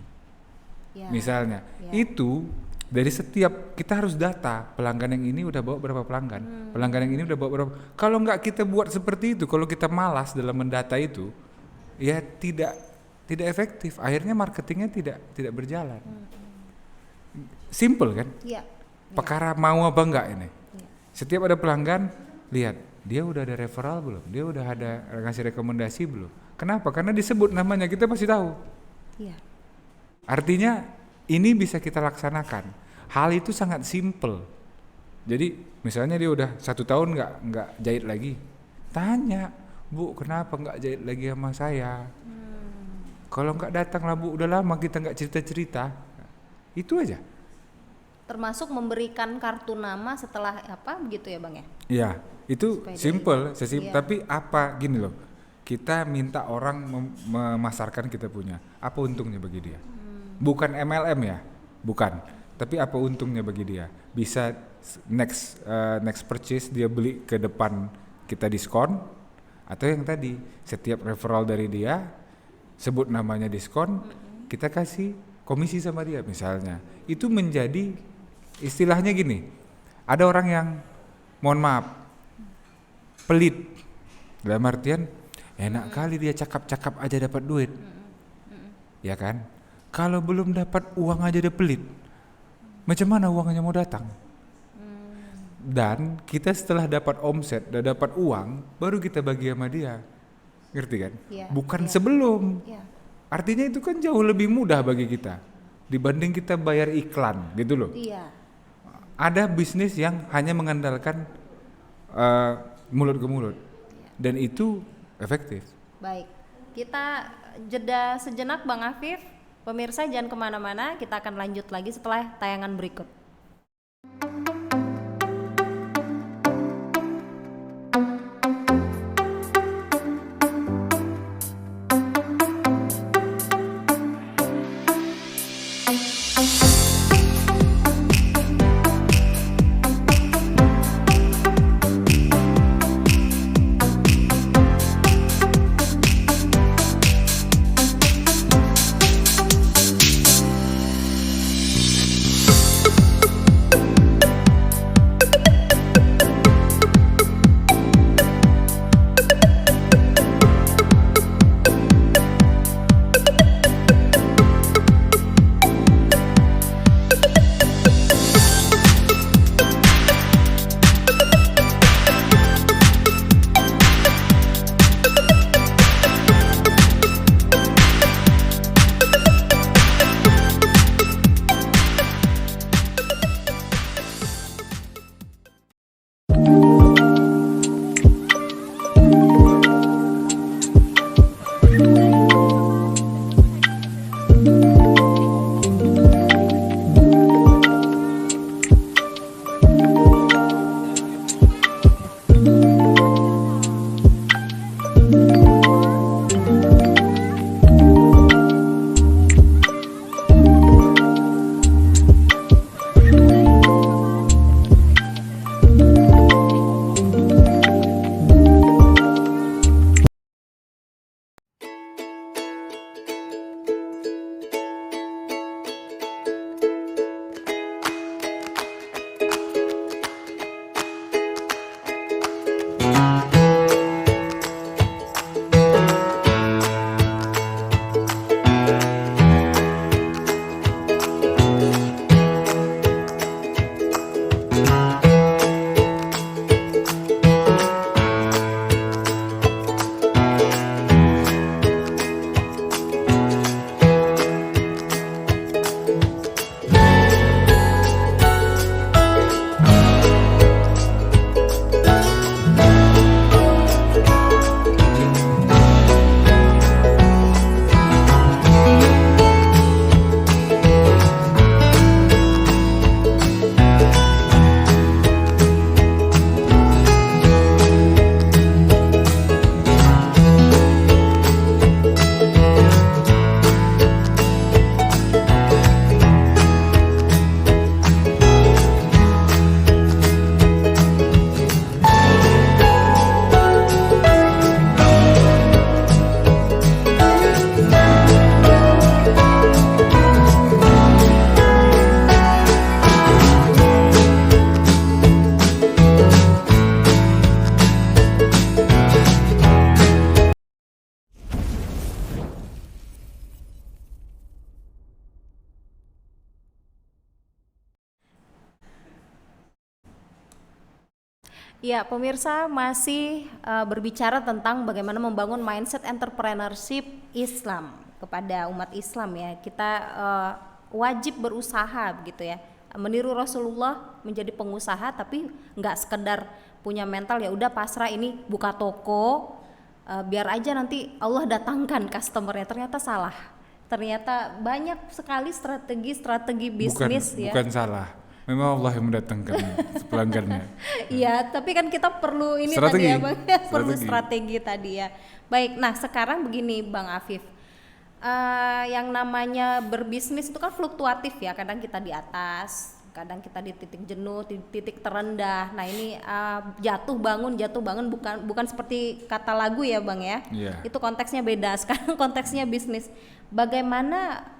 Misalnya, itu dari setiap, kita harus data pelanggan yang ini udah bawa berapa pelanggan, pelanggan yang ini udah bawa berapa. Kalau nggak kita buat seperti itu, kalau kita malas dalam mendata itu, ya tidak efektif. Akhirnya marketingnya tidak berjalan. Simple kan? Perkara mau apa enggak ini. Setiap ada pelanggan, lihat dia udah ada referral belum, dia udah ada ngasih rekomendasi belum. Kenapa? Karena disebut namanya, kita pasti tahu. Artinya ini bisa kita laksanakan. Hal itu sangat simple. Jadi misalnya dia udah 1 tahun nggak jahit lagi, tanya, Bu kenapa nggak jahit lagi sama saya? Kalau nggak datang lah Bu, udah lama kita nggak cerita-cerita. Itu aja. Termasuk memberikan kartu nama setelah apa begitu ya Bang ya? Iya, itu simple, tapi apa gini loh, kita minta orang memasarkan kita punya, apa untungnya bagi dia? Bukan MLM ya, bukan, tapi apa untungnya bagi dia? Bisa next purchase dia beli ke depan kita diskon, atau yang tadi setiap referral dari dia sebut namanya diskon, kita kasih komisi sama dia misalnya. Itu menjadi istilahnya gini, ada orang yang mohon maaf pelit, dalam artian enak kali dia cakap-cakap aja dapat duit, ya kan? Kalau belum dapat uang aja dia pelit, macam mana uangnya mau datang? Dan kita setelah dapat omset, udah dapat uang, baru kita bagi sama dia. ngerti kan? Iya, Bukan iya. sebelum. Iya. Artinya itu kan jauh lebih mudah bagi kita dibanding kita bayar iklan gitu loh. Iya. Ada bisnis yang hanya mengandalkan eh, mulut ke mulut dan itu efektif. Baik, kita jeda sejenak Bang Afif. Pemirsa jangan kemana-mana, kita akan lanjut lagi setelah tayangan berikut. Ya, pemirsa masih berbicara tentang bagaimana membangun mindset entrepreneurship Islam kepada umat Islam ya. Kita wajib berusaha begitu ya. Meniru Rasulullah menjadi pengusaha tapi nggak sekedar punya mental ya udah pasrah ini buka toko biar aja nanti Allah datangkan customernya. Ternyata salah. Ternyata banyak sekali strategi bisnis ya. Bukan salah. Memang Allah yang mendatangkan pelanggannya. Iya, tapi kan kita perlu ini Strategi. tadi ya Bang, perlu strategi tadi ya. Baik, nah sekarang begini Bang Afif, yang namanya berbisnis itu kan fluktuatif ya. Kadang kita di atas, kadang kita di titik jenuh, di titik terendah. Nah ini jatuh bangun bukan seperti kata lagu ya Bang ya. Yeah. Itu konteksnya beda. Sekarang konteksnya bisnis. Bagaimana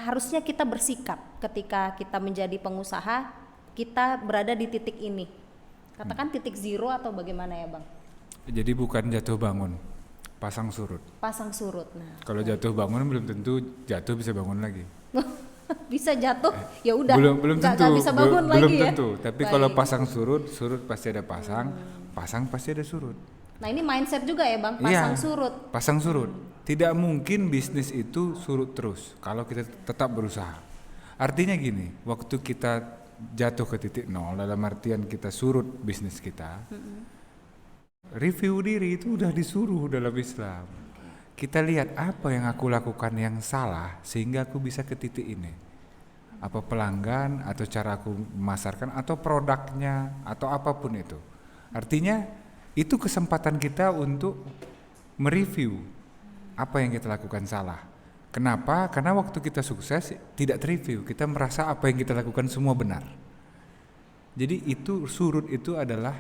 harusnya kita bersikap ketika kita menjadi pengusaha, kita berada di titik ini, katakan titik zero atau bagaimana ya Bang? Jadi bukan jatuh bangun, pasang surut. Pasang surut. Nah, kalau jatuh bangun belum tentu jatuh bisa bangun lagi. bisa jatuh ya udah belum tentu gak bisa bangun lagi belum ya. tentu. Tapi kalau pasang surut pasti ada pasang, pasang pasti ada surut. Nah ini mindset juga ya Bang, Iya, pasang surut. pasang surut. Tidak mungkin bisnis itu surut terus kalau kita tetap berusaha. Artinya gini, waktu kita jatuh ke titik nol, dalam artian kita surut bisnis kita, review diri itu udah disuruh dalam Islam. Kita lihat apa yang aku lakukan yang salah sehingga aku bisa ke titik ini. Apa pelanggan atau cara aku memasarkan atau produknya atau apapun itu. Artinya itu kesempatan kita untuk mereview apa yang kita lakukan salah. Kenapa? Karena waktu kita sukses tidak tereview, kita merasa apa yang kita lakukan semua benar. Jadi itu surut itu adalah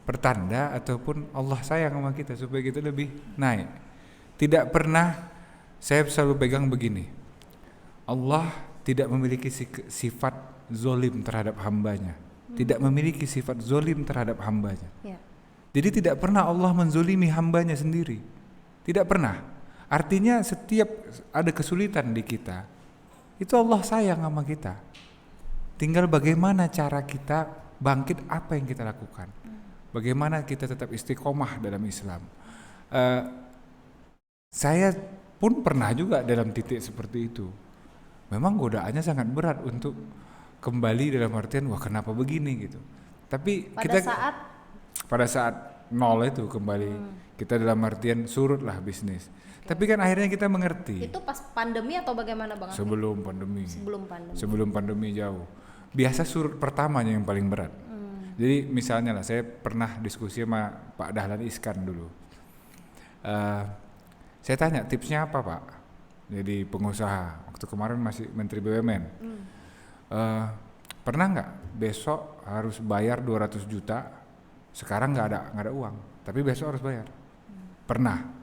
pertanda ataupun Allah sayang sama kita supaya kita lebih naik. Tidak pernah, saya selalu pegang begini, Allah tidak memiliki sifat zolim terhadap hambanya, tidak memiliki sifat zolim terhadap hambanya. Ya. Jadi tidak pernah Allah menzolimi hambanya sendiri, tidak pernah. Artinya setiap ada kesulitan di kita, itu Allah sayang sama kita. Tinggal bagaimana cara kita bangkit, apa yang kita lakukan, bagaimana kita tetap istiqomah dalam Islam. Saya pun pernah juga dalam titik seperti itu. Memang godaannya sangat berat untuk kembali dalam artian wah kenapa begini gitu. Tapi pada saat nol itu kembali kita dalam artian surutlah bisnis. Tapi kan akhirnya kita mengerti. Itu pas pandemi atau bagaimana Bang? Sebelum pandemi. Sebelum pandemi Jauh. Biasa surut pertamanya yang paling berat. Jadi misalnya lah saya pernah diskusi sama Pak Dahlan Iskan dulu. Saya tanya tipsnya apa Pak? Jadi pengusaha waktu kemarin masih Menteri BUMN. Pernah nggak besok harus bayar 200 juta? Sekarang nggak ada uang, tapi besok harus bayar. Pernah.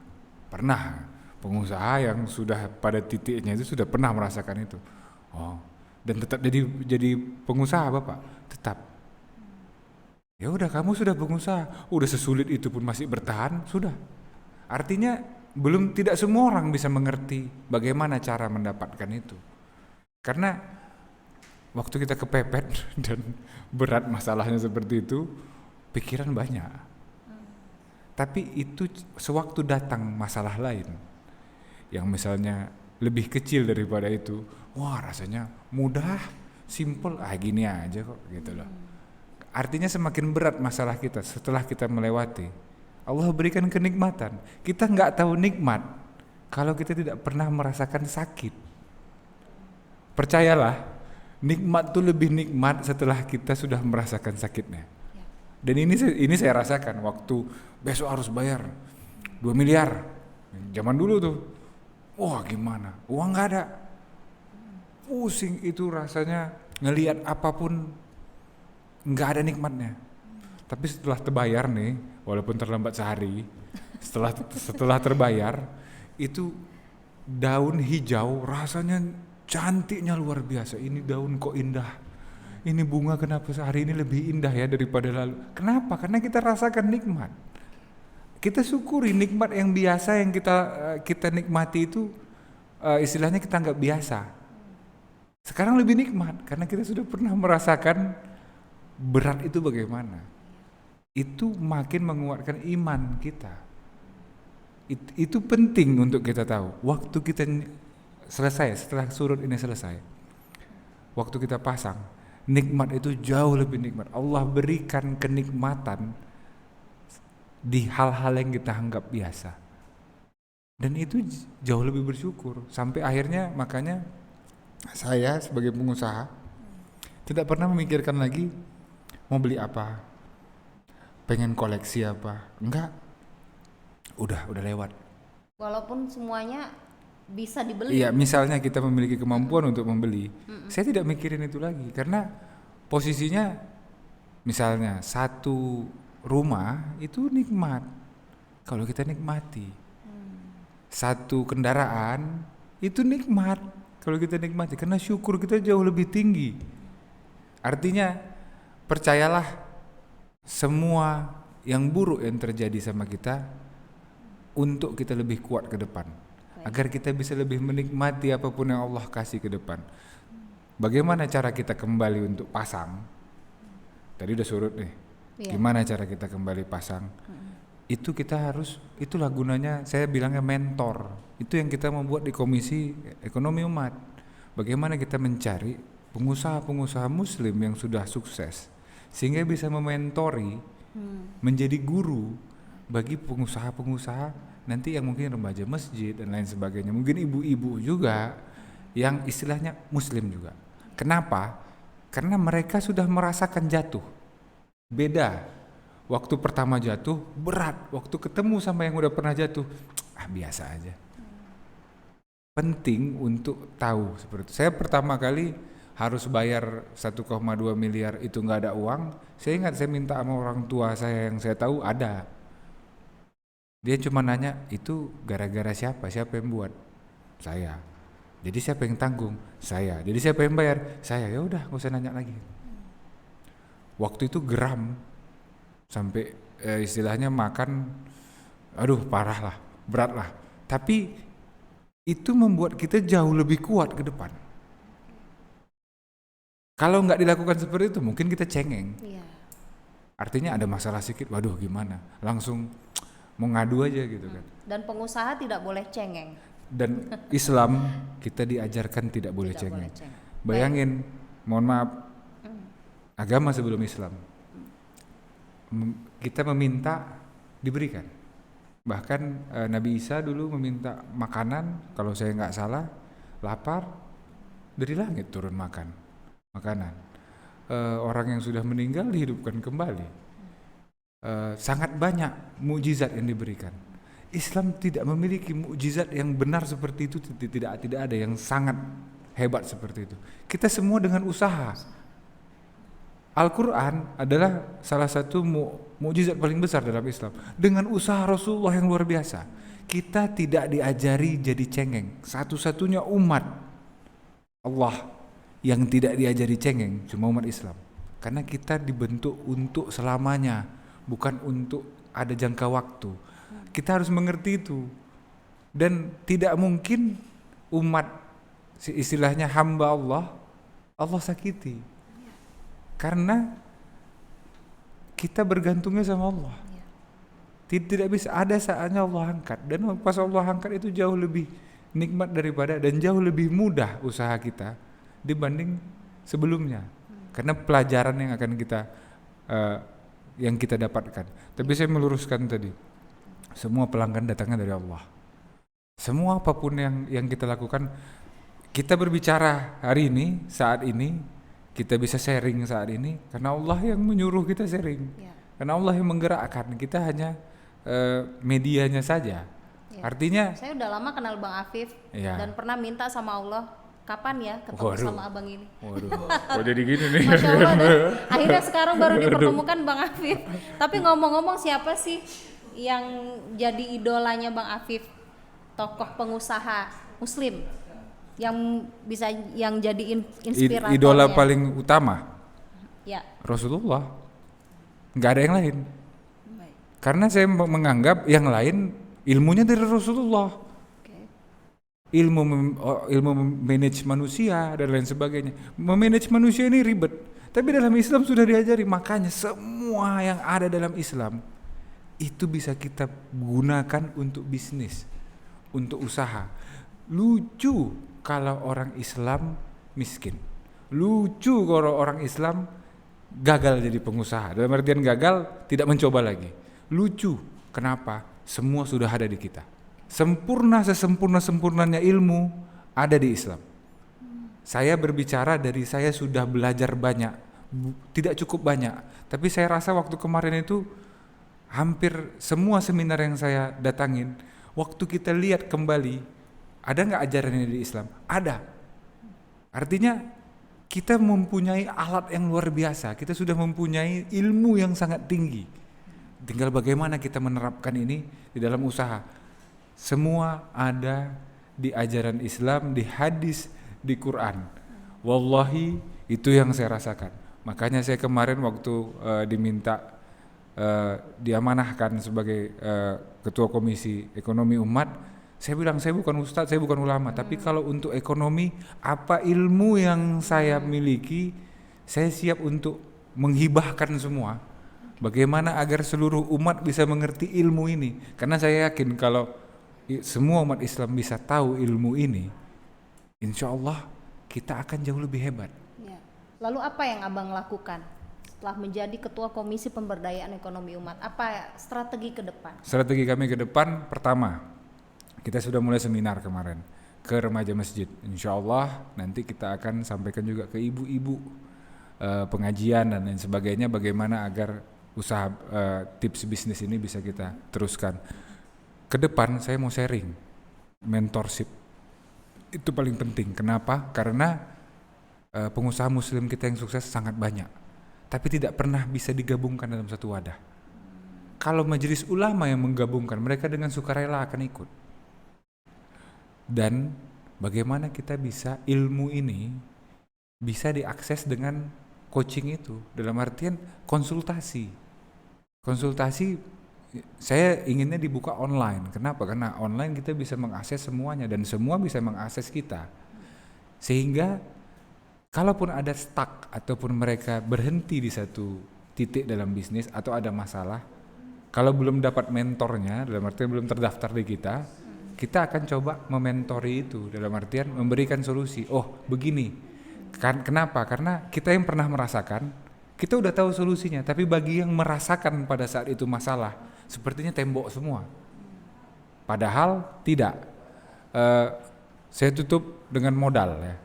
Pengusaha yang sudah pada titiknya itu sudah pernah merasakan itu. Oh, dan tetap jadi pengusaha Bapak, tetap. Ya udah kamu sudah pengusaha, udah sesulit itu pun masih bertahan, sudah. Artinya tidak semua orang bisa mengerti bagaimana cara mendapatkan itu. Karena waktu kita kepepet dan berat masalahnya seperti itu, pikiran banyak. Tapi itu sewaktu datang masalah lain yang misalnya lebih kecil daripada itu, wah rasanya mudah, simple, gini aja kok gitu loh. Artinya semakin berat masalah kita setelah kita melewati, Allah berikan kenikmatan. Kita nggak tahu nikmat kalau kita tidak pernah merasakan sakit. Percayalah, nikmat itu lebih nikmat setelah kita sudah merasakan sakitnya. Dan ini saya rasakan waktu besok harus bayar 2 miliar. Zaman dulu tuh, wah gimana? Uang nggak ada. Pusing itu rasanya, ngelihat apapun nggak ada nikmatnya. Tapi setelah terbayar nih, walaupun terlambat sehari, setelah terbayar, itu daun hijau rasanya cantiknya luar biasa. Ini daun kok indah. Ini bunga kenapa hari ini lebih indah ya daripada lalu. Kenapa? Karena kita rasakan nikmat. Kita syukuri nikmat yang biasa yang kita nikmati itu, istilahnya kita anggap biasa. Sekarang lebih nikmat karena kita sudah pernah merasakan berat itu bagaimana. Itu makin menguatkan iman kita. Itu penting untuk kita tahu. Waktu kita selesai, setelah surut ini selesai, waktu kita pasang, nikmat itu jauh lebih nikmat. Allah berikan kenikmatan di hal-hal yang kita anggap biasa. Dan itu jauh lebih bersyukur. Sampai akhirnya makanya saya sebagai pengusaha tidak pernah memikirkan lagi mau beli apa, pengen koleksi apa, enggak. Udah lewat. Walaupun semuanya bisa dibeli. Iya, misalnya kita memiliki kemampuan untuk membeli, saya tidak mikirin itu lagi karena posisinya misalnya satu rumah itu nikmat kalau kita nikmati. Satu kendaraan itu nikmat kalau kita nikmati karena syukur kita jauh lebih tinggi. Artinya percayalah, semua yang buruk yang terjadi sama kita untuk kita lebih kuat ke depan. Agar kita bisa lebih menikmati apapun yang Allah kasih ke depan. Bagaimana cara kita kembali untuk pasang? Tadi udah surut nih. Gimana cara kita kembali pasang? Itu kita harus, itulah gunanya saya bilangnya mentor. Itu yang kita membuat di Komisi Ekonomi Umat. Bagaimana kita mencari pengusaha-pengusaha muslim yang sudah sukses sehingga bisa mementori, menjadi guru bagi pengusaha-pengusaha nanti yang mungkin remaja masjid dan lain sebagainya, mungkin ibu-ibu juga yang istilahnya muslim juga. Kenapa? Karena mereka sudah merasakan jatuh. Beda. Waktu pertama jatuh berat, waktu ketemu sama yang udah pernah jatuh, biasa aja. Penting untuk tahu seperti itu. Saya pertama kali harus bayar 1,2 miliar itu nggak ada uang. Saya ingat saya minta sama orang tua saya yang saya tahu ada. Dia cuma nanya, itu gara-gara siapa? Siapa yang buat? Saya. Jadi siapa yang tanggung? Saya. Jadi siapa yang bayar? Saya. Ya udah, nggak usah nanya lagi. Waktu itu geram sampai istilahnya makan, aduh parah lah, berat lah. Tapi itu membuat kita jauh lebih kuat ke depan. Kalau nggak dilakukan seperti itu, mungkin kita cengeng. Iya. Artinya ada masalah sedikit, waduh gimana? Langsung mau ngadu aja gitu kan. Dan pengusaha tidak boleh cengeng. Dan Islam kita diajarkan tidak boleh cengeng. Bayangin, mohon maaf, agama sebelum Islam. Kita meminta diberikan. Bahkan Nabi Isa dulu meminta makanan, kalau saya nggak salah, lapar, dari langit turun makanan. Orang yang sudah meninggal dihidupkan kembali. Sangat banyak mukjizat yang diberikan. Islam tidak memiliki mukjizat yang benar seperti itu, tidak ada yang sangat hebat seperti itu. Kita semua dengan usaha. Al-Quran adalah salah satu mukjizat paling besar dalam Islam. Dengan usaha Rasulullah yang luar biasa, kita tidak diajari jadi cengeng. Satu-satunya umat Allah yang tidak diajari cengeng cuma umat Islam. Karena kita dibentuk untuk selamanya, bukan untuk ada jangka waktu. Kita harus mengerti itu. Dan tidak mungkin umat istilahnya hamba Allah sakiti. Karena kita bergantungnya sama Allah. Tidak bisa, ada saatnya Allah angkat. Dan pas Allah angkat itu jauh lebih nikmat daripada dan jauh lebih mudah usaha kita dibanding sebelumnya. Karena pelajaran yang akan kita dapatkan. Tapi saya meluruskan tadi, semua pelanggan datangnya dari Allah. Semua apapun yang kita lakukan, kita berbicara hari ini, saat ini, kita bisa sharing saat ini karena Allah yang menyuruh kita sharing. Karena Allah yang menggerakkan, kita hanya medianya saja. Artinya saya udah lama kenal Bang Afif dan pernah minta sama Allah, kapan ya ketemu sama abang ini. Waduh, jadi gini nih. Masya Allah deh. Akhirnya sekarang baru dipertemukan Bang Afif. Tapi ngomong-ngomong, siapa sih yang jadi idolanya Bang Afif? Tokoh pengusaha muslim yang bisa yang jadi inspirator. Idola paling utama ya Rasulullah, nggak ada yang lain. Karena saya menganggap yang lain ilmunya dari Rasulullah. Ilmu manage manusia dan lain sebagainya. Memanage manusia ini ribet, tapi dalam Islam sudah diajari. Makanya semua yang ada dalam Islam itu bisa kita gunakan untuk bisnis, untuk usaha. Lucu kalau orang Islam miskin. Lucu kalau orang Islam gagal jadi pengusaha. Dalam artian gagal, tidak mencoba lagi. Lucu. Kenapa? Semua sudah ada di kita. Sesempurnanya ilmu ada di Islam. Saya berbicara dari saya sudah belajar banyak, tidak cukup banyak. Tapi saya rasa waktu kemarin itu hampir semua seminar yang saya datangin, waktu kita lihat kembali, ada nggak ajarannya di Islam? Ada. Artinya kita mempunyai alat yang luar biasa. Kita sudah mempunyai ilmu yang sangat tinggi. Tinggal bagaimana kita menerapkan ini di dalam usaha. Semua ada di ajaran Islam, di hadis, di Quran. Wallahi itu yang saya rasakan. Makanya saya kemarin waktu diminta diamanahkan sebagai ketua Komisi Ekonomi Umat, saya bilang saya bukan ustadz, saya bukan ulama, tapi kalau untuk ekonomi, apa ilmu yang saya miliki, saya siap untuk menghibahkan semua Bagaimana agar seluruh umat bisa mengerti ilmu ini? Karena saya yakin kalau semua umat Islam bisa tahu ilmu ini, insya Allah kita akan jauh lebih hebat. Ya. Lalu apa yang Abang lakukan setelah menjadi Ketua Komisi Pemberdayaan Ekonomi Umat? Apa strategi ke depan? Strategi kami ke depan, pertama, kita sudah mulai seminar kemarin ke remaja masjid. Insya Allah nanti kita akan sampaikan juga ke ibu-ibu, pengajian dan lain sebagainya, bagaimana agar usaha tips bisnis ini bisa kita teruskan. Ke depan saya mau sharing mentorship. Itu paling penting. Kenapa? Karena pengusaha muslim kita yang sukses sangat banyak, tapi tidak pernah bisa digabungkan dalam satu wadah. Kalau majelis ulama yang menggabungkan, mereka dengan sukarela akan ikut. Dan bagaimana kita bisa ilmu ini bisa diakses dengan coaching itu, dalam artian konsultasi saya inginnya dibuka online. Kenapa? Karena online kita bisa mengakses semuanya dan semua bisa mengakses kita, sehingga kalaupun ada stuck ataupun mereka berhenti di satu titik dalam bisnis atau ada masalah, kalau belum dapat mentornya, dalam artian belum terdaftar di kita akan coba mementori itu, dalam artian memberikan solusi. Oh begini kan, kenapa? Karena kita yang pernah merasakan, kita udah tahu solusinya, tapi bagi yang merasakan pada saat itu masalah, sepertinya tembok semua. Padahal tidak. Saya tutup dengan modal ya.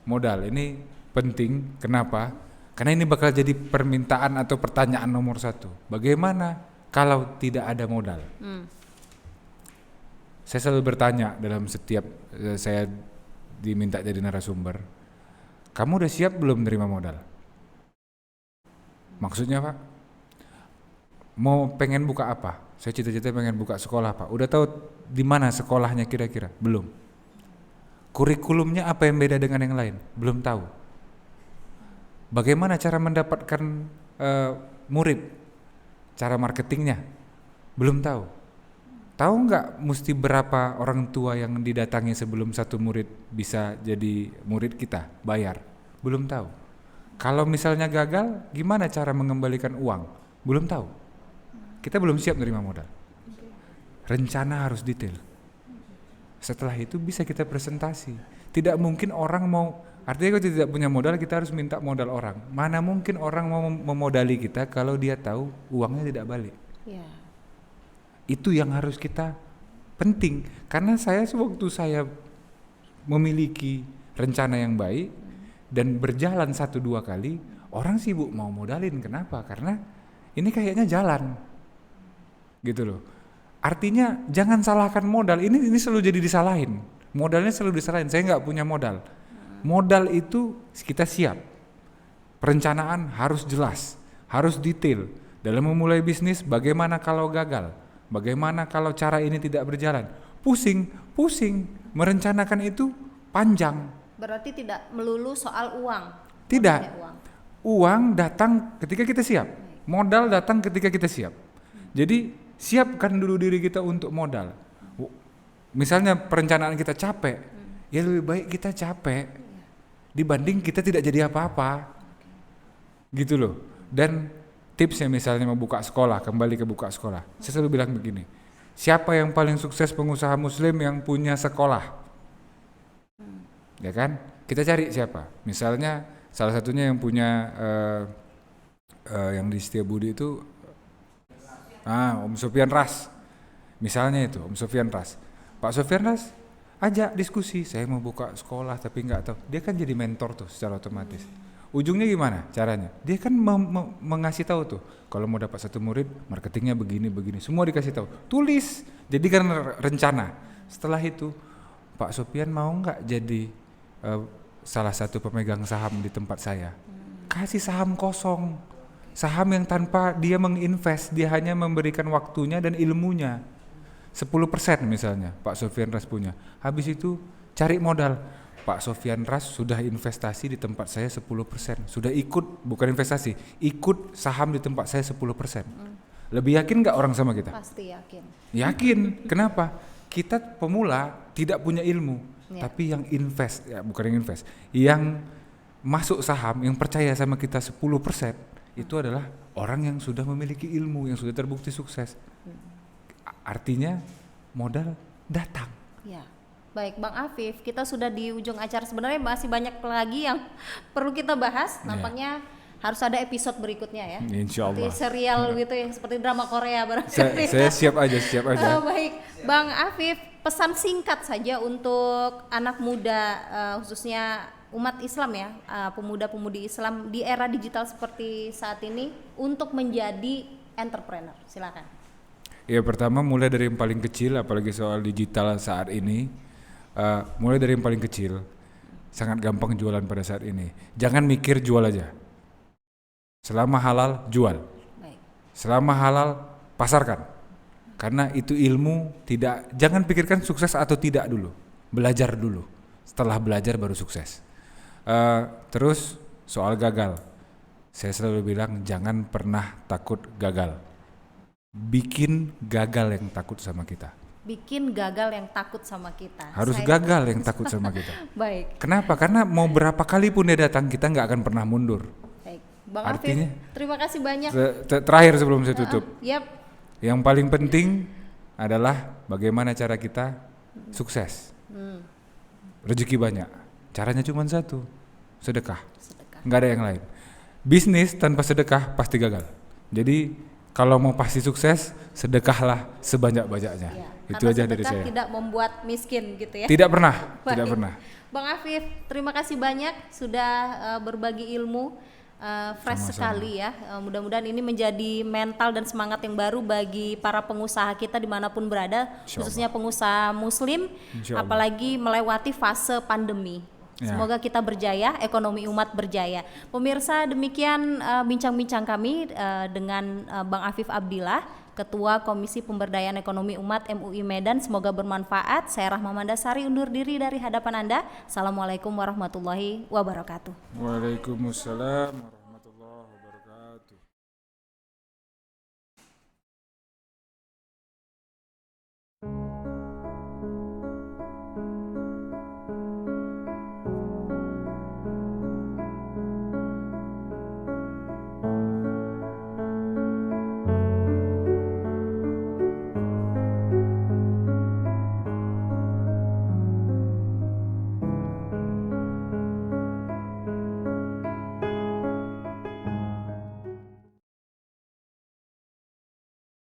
Modal ini penting, kenapa? Karena ini bakal jadi permintaan atau pertanyaan nomor 1. Bagaimana kalau tidak ada modal? Saya selalu bertanya dalam setiap saya diminta jadi narasumber, kamu udah siap belum menerima modal? Maksudnya Pak, mau pengen buka apa? Saya cita-cita pengen buka sekolah Pak. Udah tahu di mana sekolahnya kira-kira? Belum. Kurikulumnya apa yang beda dengan yang lain? Belum tahu. Bagaimana cara mendapatkan murid? Cara marketingnya? Belum tahu. Tahu nggak mesti berapa orang tua yang didatangi sebelum satu murid bisa jadi murid kita? Bayar? Belum tahu. Kalau misalnya gagal, gimana cara mengembalikan uang? Belum tahu. Kita belum siap menerima modal. Rencana harus detail. Setelah itu bisa kita presentasi. Tidak mungkin orang mau, artinya kalau tidak punya modal kita harus minta modal orang. Mana mungkin orang mau memodali kita kalau dia tahu uangnya tidak balik. Ya. Itu yang harus kita penting. Karena sewaktu saya memiliki rencana yang baik dan berjalan 1-2 kali, orang sibuk mau modalin. Kenapa? Karena ini kayaknya jalan, gitu loh. Artinya jangan salahkan modal. Ini selalu jadi disalahin. Modalnya selalu disalahin. Saya nggak punya modal. Modal itu kita siap. Perencanaan harus jelas, harus detail. Dalam memulai bisnis, bagaimana kalau gagal? Bagaimana kalau cara ini tidak berjalan? Pusing. Merencanakan itu panjang. Berarti tidak melulu soal uang. Tidak. Uang datang ketika kita siap. Modal datang ketika kita siap. Jadi siapkan dulu diri kita untuk modal. Misalnya perencanaan kita capek, ya lebih baik kita capek dibanding kita tidak jadi apa-apa. Gitu loh. Dan tipsnya misalnya mau buka sekolah, kembali ke buka sekolah. Saya selalu bilang begini, siapa yang paling sukses pengusaha muslim yang punya sekolah? Ya kan? Kita cari siapa? Misalnya salah satunya yang punya yang di Setiabudi itu Om Sofyan Ras. Misalnya itu Om Sofyan Ras. Pak Sofyan Ras ajak diskusi, saya mau buka sekolah tapi nggak tahu. Dia kan jadi mentor tuh secara otomatis. Ujungnya gimana caranya? Dia kan mengasih tahu tuh, kalau mau dapat satu murid, marketingnya begini, semua dikasih tahu. Tulis, jadi kan rencana. Setelah itu, Pak Sofyan mau nggak jadi salah satu pemegang saham di tempat saya? Kasih saham kosong, saham yang tanpa dia menginvest, dia hanya memberikan waktunya dan ilmunya. 10% misalnya Pak Sofyan Ras punya. Habis itu cari modal. Pak Sofyan Ras sudah investasi di tempat saya 10%. Sudah ikut, bukan investasi, ikut saham di tempat saya 10%. Lebih yakin gak orang sama kita? Pasti yakin. Yakin, kenapa? Kita pemula tidak punya ilmu, tapi yang invest, ya bukan yang invest, yang masuk saham, yang percaya sama kita 10%, itu adalah orang yang sudah memiliki ilmu, yang sudah terbukti sukses. Artinya modal datang. Ya. Baik, Bang Afif, kita sudah di ujung acara. Sebenarnya masih banyak lagi yang perlu kita bahas. Nampaknya harus ada episode berikutnya ya. Insya Allah. Seperti serial gitu ya, seperti drama Korea barangkali. Saya siap aja. Baik, Bang Afif, pesan singkat saja untuk anak muda, khususnya umat Islam ya, pemuda-pemudi Islam di era digital seperti saat ini untuk menjadi entrepreneur. Silakan. Ya, pertama mulai dari yang paling kecil, apalagi soal digital saat ini. Mulai dari yang paling kecil, sangat gampang jualan pada saat ini. Jangan mikir jual aja. Selama halal, jual. Baik. Selama halal, pasarkan. Karena itu ilmu, jangan pikirkan sukses atau tidak dulu. Belajar dulu. Setelah belajar baru sukses. Terus soal gagal. Saya selalu bilang jangan pernah takut gagal. Bikin gagal yang takut sama kita. Bikin gagal yang takut sama kita. Harus gagal yang takut sama kita. Baik. Kenapa? Karena mau berapa kali pun dia datang, kita nggak akan pernah mundur. Baik. Bang Artinya, Afif, terima kasih banyak. Terakhir sebelum saya tutup. Yap. Yang paling penting adalah bagaimana cara kita sukses. Rezeki banyak. Caranya cuma satu, sedekah. Nggak ada yang lain. Bisnis tanpa sedekah pasti gagal. Jadi kalau mau pasti sukses, sedekahlah sebanyak-banyaknya. Ya, itu aja dari saya. Tidak membuat miskin gitu ya. Tidak pernah, Baik. tidak pernah. Bang Afif, terima kasih banyak sudah berbagi ilmu. Fresh Sama-sama. sekali ya. Mudah-mudahan ini menjadi mental dan semangat yang baru bagi para pengusaha kita dimanapun berada, khususnya pengusaha muslim, apalagi melewati fase pandemi. Semoga kita berjaya, ekonomi umat berjaya. Pemirsa, demikian bincang-bincang kami dengan Bang Afif Abdillah, Ketua Komisi Pemberdayaan Ekonomi Umat MUI Medan. Semoga bermanfaat. Saya Rahma Mandasari undur diri dari hadapan Anda. Assalamualaikum warahmatullahi wabarakatuh. Waalaikumsalam.